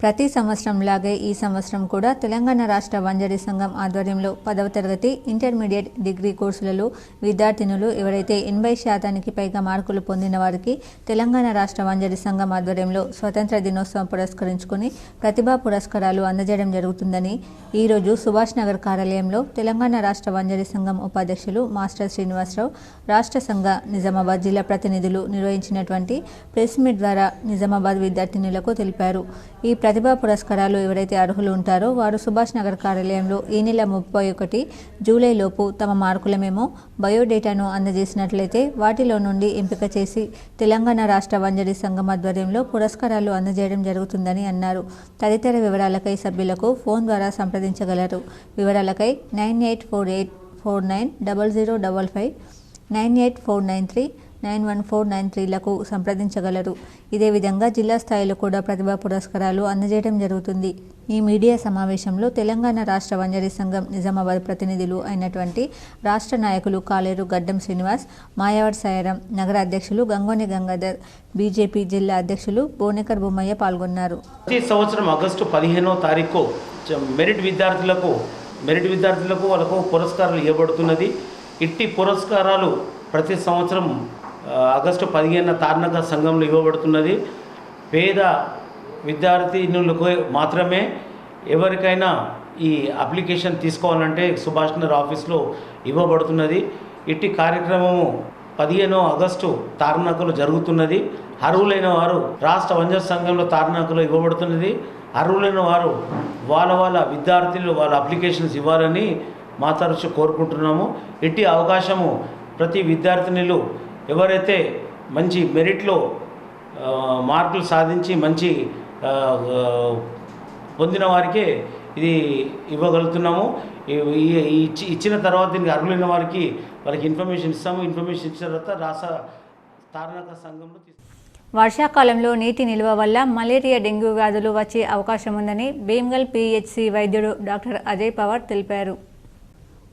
ప్రతి సంవత్సరంలాగే ఈ సంవత్సరం కూడా తెలంగాణ రాష్ట్ర వంజరీ సంఘం ఆధ్వర్యంలో 10వ తరగతి ఇంటర్మీడియట్ డిగ్రీ కోర్సులలో విద్యార్థినులు ఎవరైతే 80% పైగా మార్కులు పొందిన వారికి తెలంగాణ రాష్ట్ర వంజరీ సంఘం ఆధ్వర్యంలో స్వతంత్ర దినోత్సవం పురస్కరించుకొని ప్రతిభా పురస్కారాలు అందజేయడం జరుగుతుందని ఈరోజు సుభాష్ నగర్ కార్యాలయంలో తెలంగాణ రాష్ట్ర వంజరీ సంఘం ఉపాధ్యక్షులు మాస్టర్ శ్రీనివాసరావు, రాష్ట్ర సంఘ నిజామాబాద్ జిల్లా ప్రతినిధులు నిర్వహించినటువంటి ప్రెస్ మీట్ ద్వారా నిజామాబాద్ విద్యార్థినులకు తెలిపారు. ఈ ప్రతిభా పురస్కారాలు ఎవరైతే అర్హులు ఉంటారో వారు సుభాష్ నగర్ కార్యాలయంలో ఈ నెల 31 జూలై లోపు తమ మార్కుల మేమో బయోడేటాను అందజేసినట్లయితే వాటిలో నుండి ఎంపిక చేసి తెలంగాణ రాష్ట్ర వంజరీ సంఘం ఆధ్వర్యంలో పురస్కారాలు అందజేయడం జరుగుతుందని అన్నారు. తదితర వివరాలకై సభ్యులకు ఫోన్ ద్వారా సంప్రదించగలరు. వివరాలకై 9848490055 9849391493లకు సంప్రదించగలరు. ఇదే విధంగా జిల్లా స్థాయిలో కూడా ప్రతిభా పురస్కారాలు అందజేయడం జరుగుతుంది. ఈ మీడియా సమావేశంలో తెలంగాణ రాష్ట్ర వంజరీ సంఘం నిజామాబాద్ ప్రతినిధులు అయినటువంటి రాష్ట్ర నాయకులు కాలేరు గడ్డం శ్రీనివాస్, మాయావర్ సాయరం, నగర అధ్యక్షులు గంగోని గంగాధర్, బీజేపీ జిల్లా అధ్యక్షులు బోనేకర్ బొమ్మయ్య పాల్గొన్నారు. ప్రతి సంవత్సరం ఆగస్టు 15వ తారీఖు మెరిట్ విద్యార్థులకు వాళ్ళకు పురస్కారాలు ఇవ్వబడుతున్నది. ఇట్టి పురస్కారాలు ప్రతి సంవత్సరం ఆగస్టు 15న తార్నక సంఘంలో ఇవ్వబడుతున్నది. పేద విద్యార్థినులకు మాత్రమే ఎవరికైనా ఈ అప్లికేషన్ తీసుకోవాలంటే సుభాష్ నగర్ ఆఫీస్లో ఇవ్వబడుతున్నది. ఇట్టి కార్యక్రమము 15 ఆగస్టు తార్నకలో జరుగుతున్నది. అర్హులైన వారు రాష్ట్ర వంజరీ సంఘంలో తార్నకలో ఇవ్వబడుతున్నది. అర్హులైన వారు వాళ్ళ విద్యార్థులు వాళ్ళ అప్లికేషన్స్ ఇవ్వాలని మా తరచు కోరుకుంటున్నాము. ఇట్టి అవకాశము ప్రతి విద్యార్థినులు ఎవరైతే మంచి మెరిట్లో మార్కులు సాధించి మంచి పొందిన వారికే ఇది ఇవ్వగలుగుతున్నాము. ఇచ్చిన తర్వాత దీనికి అర్హులైన వారికి వాళ్ళకి ఇన్ఫర్మేషన్ ఇస్తాము. ఇన్ఫర్మేషన్ ఇచ్చిన తర్వాత రాష్ట్ర తార్నక సంఘంలో వర్షాకాలంలో నీటి నిల్వ వల్ల మలేరియా, డెంగ్యూ వ్యాధులు వచ్చే అవకాశం ఉందని భీమ్గల్ పిహెచ్సి వైద్యుడు డాక్టర్ అజయ్ పవార్ తెలిపారు.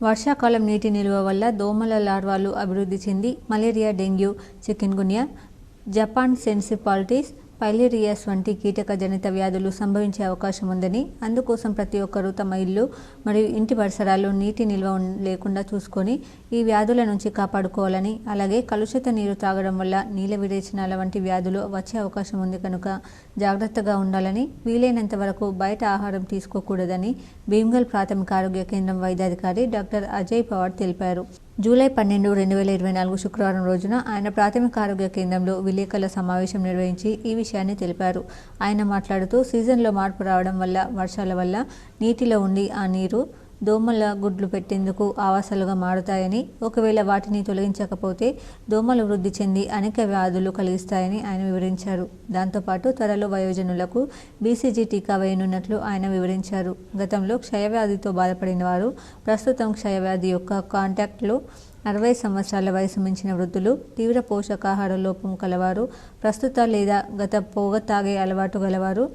వర్షాకాలం నీటి నిల్వ వల్ల దోమల లార్వాలు అభివృద్ధి చెంది మలేరియా, డెంగ్యూ, చికెన్గున్యా, జపాన్ సెన్సిపాలిటీస్, పైలేరియాస్ వంటి కీటక జనిత వ్యాధులు సంభవించే అవకాశం ఉందని, అందుకోసం ప్రతి ఒక్కరూ తమ ఇల్లు మరియు ఇంటి పరిసరాల్లో నీటి నిల్వ లేకుండా చూసుకొని ఈ వ్యాధుల నుంచి కాపాడుకోవాలని, అలాగే కలుషిత నీరు తాగడం వల్ల నీల విరేచనాల వంటి వ్యాధులు వచ్చే అవకాశం ఉంది కనుక జాగ్రత్తగా ఉండాలని, వీలైనంత వరకు బయట ఆహారం తీసుకోకూడదని భీమ్గల్ ప్రాథమిక ఆరోగ్య కేంద్రం వైద్యాధికారి డాక్టర్ అజయ్ పవార్ తెలిపారు. జూలై 12, 2024 శుక్రవారం రోజున ఆయన ప్రాథమిక ఆరోగ్య కేంద్రంలో విలేకరుల సమావేశం నిర్వహించి ఈ విషయాన్ని తెలిపారు. ఆయన మాట్లాడుతూ సీజన్లో మార్పు రావడం వల్ల వర్షాల వల్ల నీటిలో ఉండి ఆ నీరు దోమల గుడ్లు పెట్టేందుకు ఆవాసాలుగా మారుతాయని, ఒకవేళ వాటిని తొలగించకపోతే దోమలు వృద్ధి చెంది అనేక వ్యాధులు కలిగిస్తాయని ఆయన వివరించారు. దాంతోపాటు త్వరలో వయోజనులకు BCG టీకా వేయనున్నట్లు ఆయన వివరించారు. గతంలో క్షయవ్యాధితో బాధపడిన వారు, ప్రస్తుతం క్షయవ్యాధి యొక్క కాంటాక్ట్లో 60 సంవత్సరాల వయసు మించిన వృద్ధులు, తీవ్ర పోషకాహార లోపం కలవారు, ప్రస్తుత లేదా గత పొగ తాగే అలవాటు గలవారు,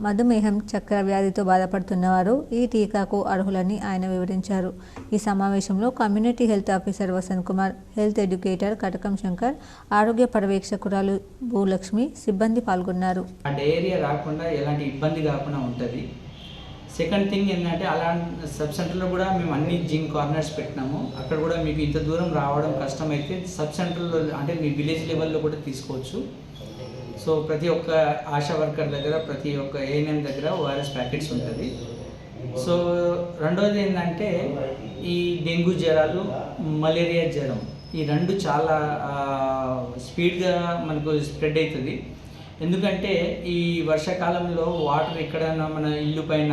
మధుమేహం, చక్కెర వ్యాధితో బాధపడుతున్నవారు ఈ టీకాకు అర్హులని ఆయన వివరించారు. ఈ సమావేశంలో community health officer Vasanth Kumar, health educator Katakam Shankar, ఆరోగ్య పర్యవేక్షకురాలు భూలక్ష్మి, సిబ్బంది పాల్గొన్నారు. డయేరియా రాకుండా ఎలాంటి ఇబ్బంది కాకుండా ఉంటుంది. సెకండ్ థింగ్ ఏంటంటే అలాంటి సబ్ సెంటర్లో కూడా మేము అన్ని జిమ్ కార్నర్స్ పెట్టినాము. అక్కడ కూడా మీకు ఇంత దూరం రావడం కష్టమైతే సబ్ సెంటర్లో అంటే మీ విలేజ్ లెవెల్లో కూడా తీసుకోవచ్చు. సో ప్రతి ఒక్క ఆశా వర్కర్ దగ్గర, ప్రతి ఒక్క ANM దగ్గర ORS ప్యాకెట్స్ ఉంటుంది. సో రెండోది ఏంటంటే ఈ డెంగ్యూ జ్వరాలు, మలేరియా జ్వరం ఈ రెండు చాలా స్పీడ్గా మనకు స్ప్రెడ్ అవుతుంది. ఎందుకంటే ఈ వర్షాకాలంలో వాటర్ ఎక్కడైనా మన ఇల్లు పైన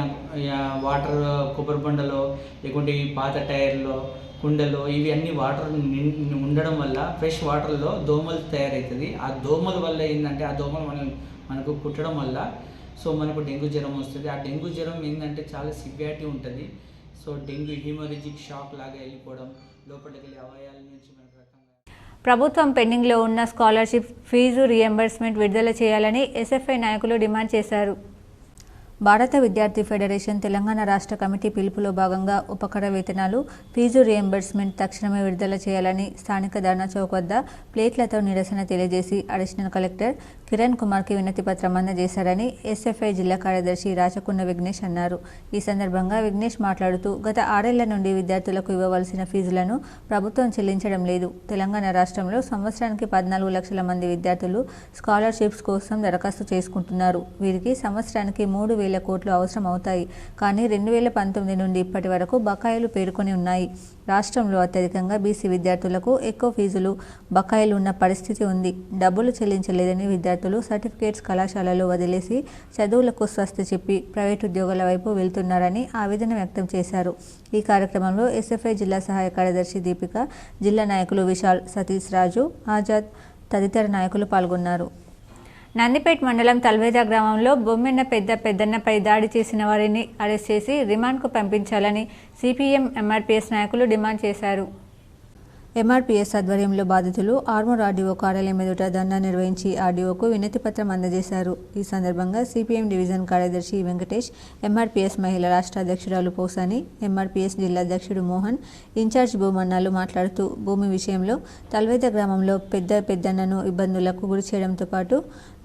వాటర్ కొబ్బరి బండలో లేకుంటే ఈ పాత టైర్లో, కుండలో ఇవి అన్ని వాటర్ ఉండడం వల్ల ఫ్రెష్ వాటర్లో దోమలు తయారవుతుంది. ఆ దోమల వల్ల ఏంటంటే ఆ దోమలు మనకు కుట్టడం వల్ల సో మనకు డెంగ్యూ జ్వరం వస్తుంది. ఆ డెంగ్యూ జ్వరం ఏంటంటే చాలా సివియారిటీ ఉంటుంది. సో డెంగ్యూ హీమోరేజిక్ షాక్ లాగా వెళ్ళిపోవడం, లోపలికి వెళ్ళి అవయవాల నుంచి మనకు రకంగా ప్రభుత్వం పెండింగ్లో ఉన్న స్కాలర్షిప్ ఫీజు రీయింబర్స్మెంట్ విడుదల చేయాలని ఎస్ఎఫ్ఐ నాయకులు డిమాండ్ చేశారు. భారత విద్యార్థి ఫెడరేషన్ తెలంగాణ రాష్ట్ర కమిటీ పిలుపులో భాగంగా ఉపకర వేతనాలు ఫీజు రియంబర్స్మెంట్ తక్షణమే విడుదల చేయాలని స్థానిక ధర్నా చౌక్ వద్ద ప్లేట్లతో నిరసన తెలియజేసి అడిషనల్ కలెక్టర్ కిరణ్ కుమార్కి వినతి పత్రం అందజేశారని ఎస్ఎఫ్ఐ జిల్లా కార్యదర్శి రాచకొండ విఘ్నేష్ అన్నారు. ఈ సందర్భంగా విఘ్నేష్ మాట్లాడుతూ గత 6 ఏళ్ల నుండి విద్యార్థులకు ఇవ్వవలసిన ఫీజులను ప్రభుత్వం చెల్లించడం లేదు. తెలంగాణ రాష్ట్రంలో సంవత్సరానికి 14 లక్షల మంది విద్యార్థులు స్కాలర్షిప్స్ కోసం దరఖాస్తు చేసుకుంటున్నారు. వీరికి సంవత్సరానికి 3,000 కోట్లు అవసరం అవుతాయి. కానీ 2019 నుండి ఇప్పటి వరకు బకాయిలు పేర్కొని ఉన్నాయి. రాష్ట్రంలో అత్యధికంగా బీసీ విద్యార్థులకు ఎక్కువ ఫీజులు బకాయిలు ఉన్న పరిస్థితి ఉంది. డబ్బులు చెల్లించలేదని విద్యార్థులు సర్టిఫికేట్స్ కళాశాలలో వదిలేసి చదువులకు స్వస్తి చెప్పి ప్రైవేట్ ఉద్యోగాల వైపు వెళ్తున్నారని ఆవేదన వ్యక్తం చేశారు. ఈ కార్యక్రమంలో ఎస్ఎఫ్ఐ జిల్లా సహాయ కార్యదర్శి దీపిక, జిల్లా నాయకులు విశాల్, సతీష్ రాజు, ఆజాద్ తదితర నాయకులు పాల్గొన్నారు. నందిపేట్ మండలం తల్వేద గ్రామంలో బొమ్మెన్న పెద్దన్నపై దాడి చేసిన వారిని అరెస్ట్ చేసి రిమాండ్కు పంపించాలని సిపిఎం ఎంఆర్పీఎస్ నాయకులు డిమాండ్ చేశారు. ఎంఆర్పీఎస్ ఆధ్వర్యంలో బాధితులు ఆర్మూర్ ఆర్డీఓ కార్యాలయం ఎదుట ధర్నా నిర్వహించి ఆర్డీఓకు వినతి పత్రం అందజేశారు. ఈ సందర్భంగా సిపిఎం డివిజన్ కార్యదర్శి వెంకటేష్, ఎంఆర్పీఎస్ మహిళా రాష్ట్ర అధ్యక్షురాలు పోసాని, ఎంఆర్పీఎస్ జిల్లా అధ్యక్షుడు మోహన్, ఇన్ఛార్జ్ భూమన్నాలు మాట్లాడుతూ భూమి విషయంలో తల్వేద గ్రామంలో పెద్దన్నను ఇబ్బందులకు గురి చేయడంతో పాటు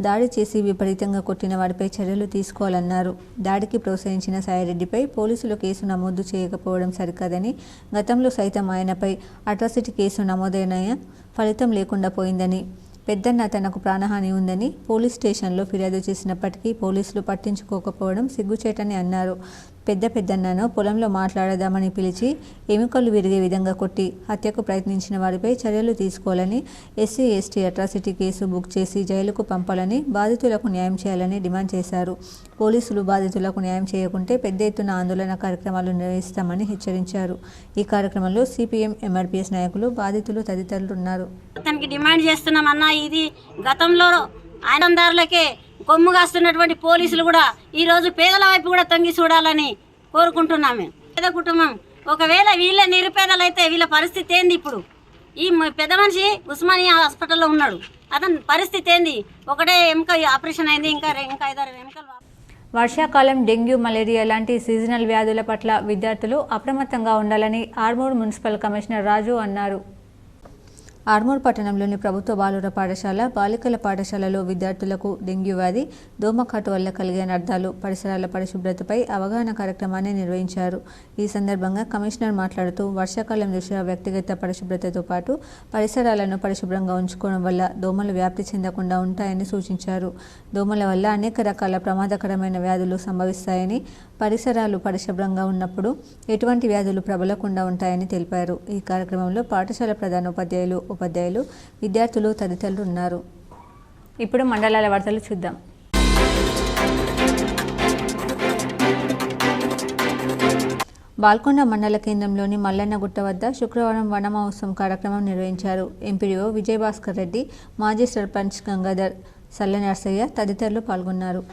దాడి చేసి విపరీతంగా కొట్టిన వారిపై చర్యలు తీసుకోవాలన్నారు. దాడికి ప్రోత్సహించిన సాయిరెడ్డిపై పోలీసులు కేసు నమోదు చేయకపోవడం సరికాదని, గతంలో సైతం ఆయనపై అట్రాసిటీ కేసు నమోదైన ఫలితం లేకుండా పోయిందని, పెద్దన్న తనకు ప్రాణహాని ఉందని పోలీస్ స్టేషన్లో ఫిర్యాదు చేసినప్పటికీ పోలీసులు పట్టించుకోకపోవడం సిగ్గుచేటని అన్నారు. పెద్దన్నను పొలంలో మాట్లాడదామని పిలిచి ఎముకలు విరిగే విధంగా కొట్టి హత్యకు ప్రయత్నించిన వారిపై చర్యలు తీసుకోవాలని, SC ST atrocity case book చేసి జైలుకు పంపాలని, బాధితులకు న్యాయం చేయాలని డిమాండ్ చేశారు. పోలీసులు బాధితులకు న్యాయం చేయకుంటే పెద్ద ఎత్తున ఆందోళన కార్యక్రమాలు నిర్వహిస్తామని హెచ్చరించారు. ఈ కార్యక్రమంలో సిపిఎం ఎంఆర్పీఎస్ నాయకులు, బాధితులు తదితరులు ఉన్నారు. అతనికి డిమాండ్ చేస్తున్నామన్నా, ఇది గతంలో ఆయనందారులకే కొమ్ము కాస్తున్నటువంటి పోలీసులు కూడా ఈరోజు పేదల వైపు కూడా తొంగి చూడాలని కోరుకుంటున్నాము. పేద కుటుంబం ఒకవేళ వీళ్ళ నిరుపేదలైతే వీళ్ళ పరిస్థితి ఏంది? ఇప్పుడు ఈ పెద్ద మనిషి ఉస్మానియా హాస్పిటల్లో ఉన్నాడు, అతని పరిస్థితి ఏంది? ఒకటే ఎముక ఆపరేషన్ అయింది, ఇంకా 5-6 ఎముకలు. వర్షాకాలం డెంగ్యూ, మలేరియా లాంటి సీజనల్ వ్యాధుల పట్ల విద్యార్థులు అప్రమత్తంగా ఉండాలని ఆర్మూర్ మున్సిపల్ కమిషనర్ రాజు అన్నారు. ఆర్మూర్ పట్టణంలోని ప్రభుత్వ బాలుర పాఠశాల, బాలికల పాఠశాలలో విద్యార్థులకు డెంగ్యూ వ్యాధి, దోమకాటు వల్ల కలిగే అనర్థాలు, పరిసరాల పరిశుభ్రతపై అవగాహన కార్యక్రమాన్ని నిర్వహించారు. ఈ సందర్భంగా కమిషనర్ మాట్లాడుతూ వర్షాకాలం దృష్ట్యా వ్యక్తిగత పరిశుభ్రతతో పాటు పరిసరాలను పరిశుభ్రంగా ఉంచుకోవడం వల్ల దోమలు వ్యాప్తి చెందకుండా ఉంటాయని సూచించారు. దోమల వల్ల అనేక రకాల ప్రమాదకరమైన వ్యాధులు సంభవిస్తాయని, పరిసరాలు పరిశుభ్రంగా ఉన్నప్పుడు ఎటువంటి వ్యాధులు ప్రబలకుండా ఉంటాయని తెలిపారు. ఈ కార్యక్రమంలో పాఠశాల ప్రధానోపాధ్యాయులు, ఉపాధ్యాయులు, విద్యార్థులు తదితరులు ఉన్నారు. ఇప్పుడు మండలాల వార్తలు చూద్దాం. బాల్కొండ మండల కేంద్రంలోని మల్లన్నగుట్ట వద్ద శుక్రవారం వన మహోత్సవం కార్యక్రమం నిర్వహించారు. ఎంపీడీఓ విజయభాస్కర్ రెడ్డి, మాజీ సర్పంచ్ గంగాధర్, సల్ల నర్సయ్య తదితరులు పాల్గొన్నారు.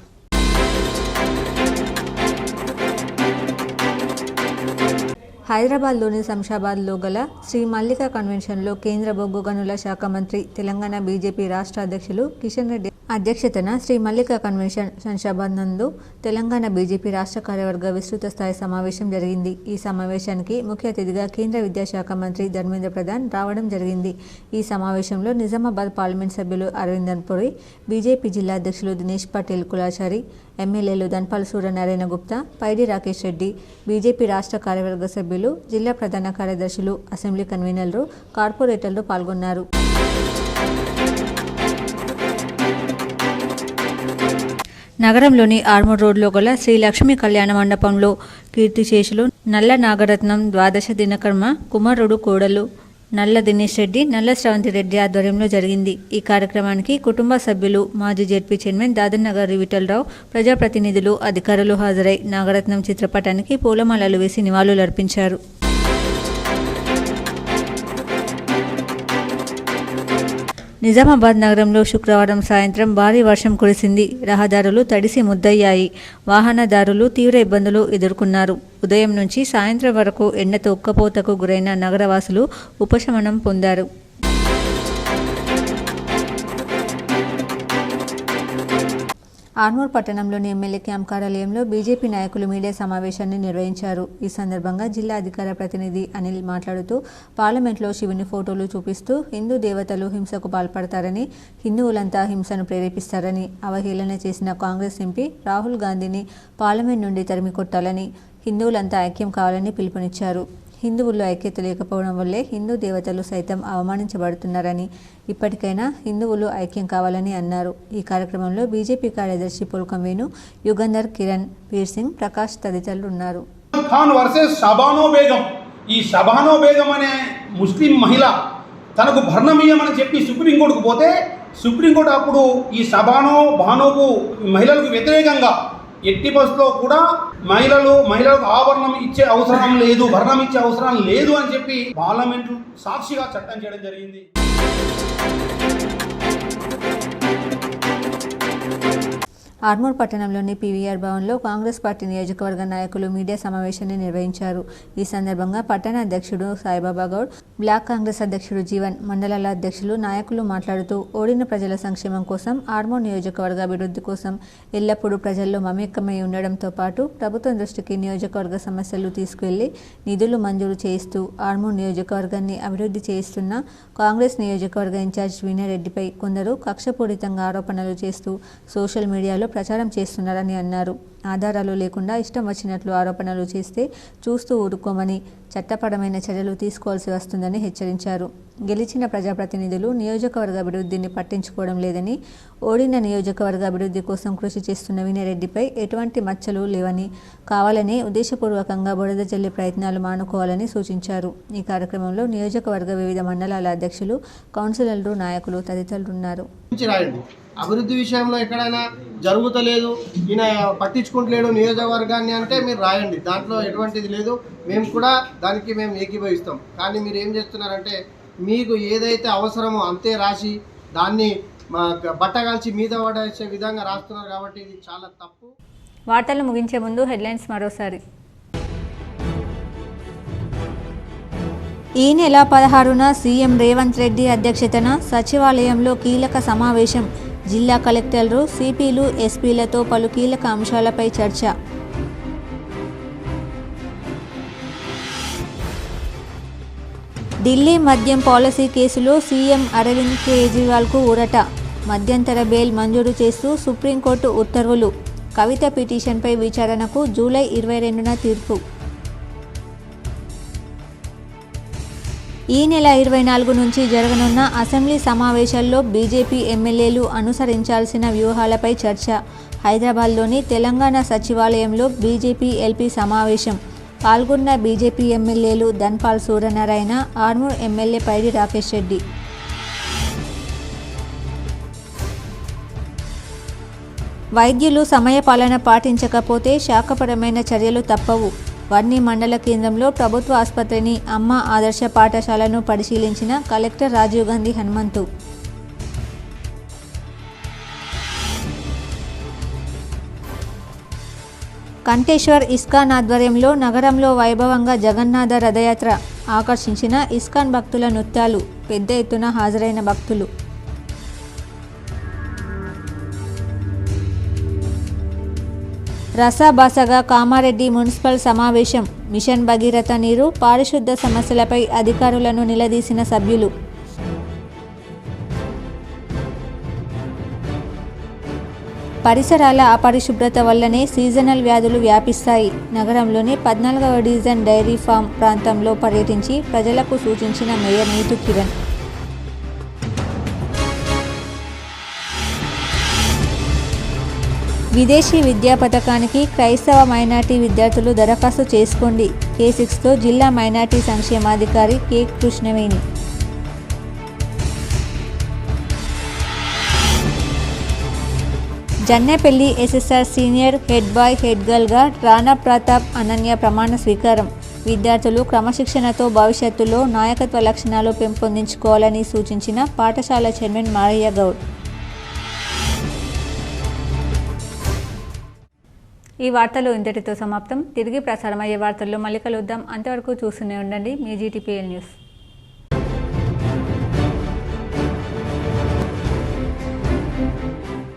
హైదరాబాద్లోని శంషాబాద్లో గల శ్రీ మల్లికా కన్వెన్షన్లో కేంద్ర బొగ్గు గనుల శాఖ మంత్రి, తెలంగాణ బీజేపీ రాష్ట్ర అధ్యక్షులు కిషన్ రెడ్డి అధ్యక్షతన శ్రీ మల్లికా కన్వెన్షన్ శంషాబాద్ నందు తెలంగాణ బీజేపీ రాష్ట్ర కార్యవర్గ విస్తృత స్థాయి సమావేశం జరిగింది. ఈ సమావేశానికి ముఖ్య అతిథిగా కేంద్ర విద్యాశాఖ మంత్రి ధర్మేంద్ర ప్రధాన్ రావడం జరిగింది. ఈ సమావేశంలో నిజామాబాద్ పార్లమెంట్ సభ్యులు అరవిందన్ పురి, బీజేపీ జిల్లా అధ్యక్షులు దినేష్ పటేల్ కులాచారి, ఎమ్మెల్యేలు ధన్పాల్ సూర్యనారాయణ గుప్తా, పైడి రాకేష్ రెడ్డి, బీజేపీ రాష్ట్ర కార్యవర్గ సభ్యులు, జిల్లా ప్రధాన కార్యదర్శులు, అసెంబ్లీ కన్వీనర్లు, కార్పొరేటర్లు పాల్గొన్నారు. నగరంలోని ఆర్మూర్ రోడ్లో గల శ్రీ లక్ష్మీ కళ్యాణ మండపంలో కీర్తిశేషులు నల్ల నాగరత్నం ద్వాదశ దినకర్మ కుమారుడు కోడలు నల్ల దినేష్ రెడ్డి, నల్ల శ్రవంతి రెడ్డి ఆధ్వర్యంలో జరిగింది. ఈ కార్యక్రమానికి కుటుంబ సభ్యులు, మాజీ జెడ్పీ చైర్మన్ దాదన్నగారి విఠలరావు, ప్రజాప్రతినిధులు, అధికారులు హాజరై నాగరత్నం చిత్రపటానికి పూలమాలలు వేసి నివాళులర్పించారు. నిజామాబాద్ నగరంలో శుక్రవారం సాయంత్రం భారీ వర్షం కురిసింది. రహదారులు తడిసి ముద్దయ్యాయి. వాహనదారులు తీవ్ర ఇబ్బందులు ఎదుర్కొన్నారు. ఉదయం నుంచి సాయంత్రం వరకు ఎండతో ఉక్కపోతకు గురైన నగరవాసులు ఉపశమనం పొందారు. ఆర్మూర్ పట్టణంలోని ఎమ్మెల్యే క్యాంప్ కార్యాలయంలో బీజేపీ నాయకులు మీడియా సమావేశాన్ని నిర్వహించారు. ఈ సందర్భంగా జిల్లా అధికార ప్రతినిధి అనిల్ మాట్లాడుతూ పార్లమెంట్లో శివుని ఫోటోలు చూపిస్తూ హిందూ దేవతలు హింసకు పాల్పడతారని, హిందువులంతా హింసను ప్రేరేపిస్తారని, అవహేళన చేసిన కాంగ్రెస్ ఎంపీ రాహుల్ గాంధీని పార్లమెంట్ నుండి తరిమి కొట్టాలని, హిందువులంతా ఐక్యం కావాలని పిలుపునిచ్చారు. హిందువుల్లో ఐక్యత లేకపోవడం వల్లే హిందూ దేవతలు సైతం అవమానించబడుతున్నారని, ఇప్పటికైనా హిందువులు ఐక్యం కావాలని అన్నారు. ఈ కార్యక్రమంలో బీజేపీ కార్యదర్శి పుల్కం వేణు, యుగంధర్, కిరణ్, వీర్ సింగ్, ప్రకాష్ తదితరులు ఉన్నారు. ఖాన్ వర్సెస్ షబానో బేగం. ఈ షబానో బేగం అనే ముస్లిం మహిళ తనకు భరణమీయమని చెప్పి సుప్రీంకోర్టుకు పోతే సుప్రీంకోర్టు అప్పుడు ఈ షబానో బానోకు మహిళలకు వ్యతిరేకంగా ఎట్టి బస్సులో కూడా మహిళలకు ఆభరణం ఇచ్చే అవసరం లేదు, భరణం ఇచ్చే అవసరం లేదు అని చెప్పి పార్లమెంటు సాక్షిగా చట్టం చేయడం జరిగింది. ఆర్మూర్ పట్టణంలోని పీవీఆర్ భవన్లో కాంగ్రెస్ పార్టీ నియోజకవర్గ నాయకులు మీడియా సమావేశాన్ని నిర్వహించారు. ఈ సందర్భంగా పట్టణ అధ్యక్షుడు సాయిబాబా గౌడ్, బ్లాక్ కాంగ్రెస్ అధ్యక్షుడు జీవన్, మండలాల అధ్యక్షులు, నాయకులు మాట్లాడుతూ ఓడిన ప్రజల సంక్షేమం కోసం, ఆర్మూర్ నియోజకవర్గ అభివృద్ధి కోసం ఎల్లప్పుడూ ప్రజల్లో మమేకమై ఉండడంతో పాటు ప్రభుత్వం దృష్టికి నియోజకవర్గ సమస్యలు తీసుకువెళ్లి నిధులు మంజూరు చేయిస్తూ ఆర్మూర్ నియోజకవర్గాన్ని అభివృద్ధి చేయిస్తున్న కాంగ్రెస్ నియోజకవర్గ ఇన్ఛార్జ్ వినయరెడ్డిపై కొందరు కక్షపూరితంగా ఆరోపణలు చేస్తూ సోషల్ మీడియాలో ప్రచారం చేస్తున్నారని అన్నారు. ఆధారాలు లేకుండా ఇష్టం వచ్చినట్లు ఆరోపణలు చేస్తే చూస్తూ ఊరుకోమని, చట్టపరమైన చర్యలు తీసుకోవాల్సి వస్తుందని హెచ్చరించారు. గెలిచిన ప్రజాప్రతినిధులు నియోజకవర్గ అభివృద్ధిని పట్టించుకోవడం లేదని, ఓడిన నియోజకవర్గ అభివృద్ధి కోసం కృషి చేస్తున్న వినయరెడ్డిపై ఎటువంటి మచ్చలు లేవని, కావాలనే ఉద్దేశపూర్వకంగా బురద జల్లే ప్రయత్నాలు మానుకోవాలని సూచించారు. ఈ కార్యక్రమంలో నియోజకవర్గ వివిధ మండలాల అధ్యక్షులు, కౌన్సిలర్లు, నాయకులు తదితరులు ఉన్నారు. అభివృద్ధి విషయంలో ఎక్కడైనా జరుగుతలేదు, ఈయన పట్టించుకుంటలేడు నియోజకవర్గాన్ని అంటే మీరు రాయండి, దాంట్లో ఎటువంటిది లేదు, మేము కూడా దానికి మేము ఏకీభవిస్తాం. కానీ మీరు ఏం చేస్తున్నారంటే మీకు ఏదైతే అవసరమో అంతే రాసి దాన్ని బట్టగాల్చి మీద పడేసే విధంగా రాస్తున్నారు. కాబట్టి ఇది చాలా తప్పు. వార్తలు ముగించే ముందు హెడ్లైన్స్ మరోసారి. ఈ నెల 16న సీఎం రేవంత్ రెడ్డి అధ్యక్షతన సచివాలయంలో కీలక సమావేశం. జిల్లా కలెక్టర్లు, సిపిలు, ఎస్పీలతో పలు కీలక అంశాలపై చర్చ. ఢిల్లీ మద్యం పాలసీ కేసులో సీఎం అరవింద్ కేజ్రీవాల్కు ఊరట. మధ్యంతర బెయిల్ మంజూరు చేస్తూ సుప్రీంకోర్టు ఉత్తర్వులు. కవిత పిటిషన్పై విచారణకు జూలై 22న తీర్పు. ఈ నెల 24 నుంచి జరగనున్న అసెంబ్లీ సమావేశాల్లో బీజేపీ ఎమ్మెల్యేలు అనుసరించాల్సిన వ్యూహాలపై చర్చ. హైదరాబాద్లోని తెలంగాణ సచివాలయంలో బీజేపీ ఎల్పీ సమావేశం. పాల్గొన్న బీజేపీ ఎమ్మెల్యేలు ధన్పాల్ సూర్యనారాయణ, ఆర్మూర్ ఎమ్మెల్యే పైడి రాకేష్ రెడ్డి. వైద్యులు సమయపాలన పాటించకపోతే శాఖపరమైన చర్యలు తప్పవు. వర్ణి మండల కేంద్రంలో ప్రభుత్వ ఆసుపత్రిని, అమ్మ ఆదర్శ పాఠశాలను పరిశీలించిన కలెక్టర్ రాజీవ్ గాంధీ హనుమంతు. కంటేశ్వర్ ఇస్కాన్ ఆధ్వర్యంలో నగరంలో వైభవంగా జగన్నాథ రథయాత్ర. ఆకర్షించిన ఇస్కాన్ భక్తుల నృత్యాలు. పెద్ద ఎత్తున హాజరైన భక్తులు. రసాభాసగా కామారెడ్డి మున్సిపల్ సమావేశం. మిషన్ భగీరథ నీరు, పారిశుద్ధ సమస్యలపై అధికారులను నిలదీసిన సభ్యులు. పరిసరాల అపరిశుభ్రత వల్లనే సీజనల్ వ్యాధులు వ్యాపిస్తాయి. నగరంలోని 14వ డివిజన్ డైరీ ఫామ్ ప్రాంతంలో పర్యటించి ప్రజలకు సూచించిన మేయర్ నీతు కిరణ్. విదేశీ విద్యా పథకానికి క్రైస్తవ మైనార్టీ విద్యార్థులు దరఖాస్తు చేసుకోండి. K6తో జిల్లా మైనార్టీ సంక్షేమాధికారి K Krishnaveni. Jannepalli SSR senior head boy head గర్ల్గా రాణా ప్రతాప్, అనన్య ప్రమాణ స్వీకారం. విద్యార్థులు క్రమశిక్షణతో భవిష్యత్తులో నాయకత్వ లక్షణాలు పెంపొందించుకోవాలని సూచించిన పాఠశాల చైర్మన్ మారయ్య గౌడ్. ఈ వార్తలు ఇంతటితో సమాప్తం. తిరిగి ప్రసారమయ్యే వార్తల్లో మళ్ళీ కలుద్దాం. అంతవరకు చూస్తూనే ఉండండి మీ GTPL న్యూస్.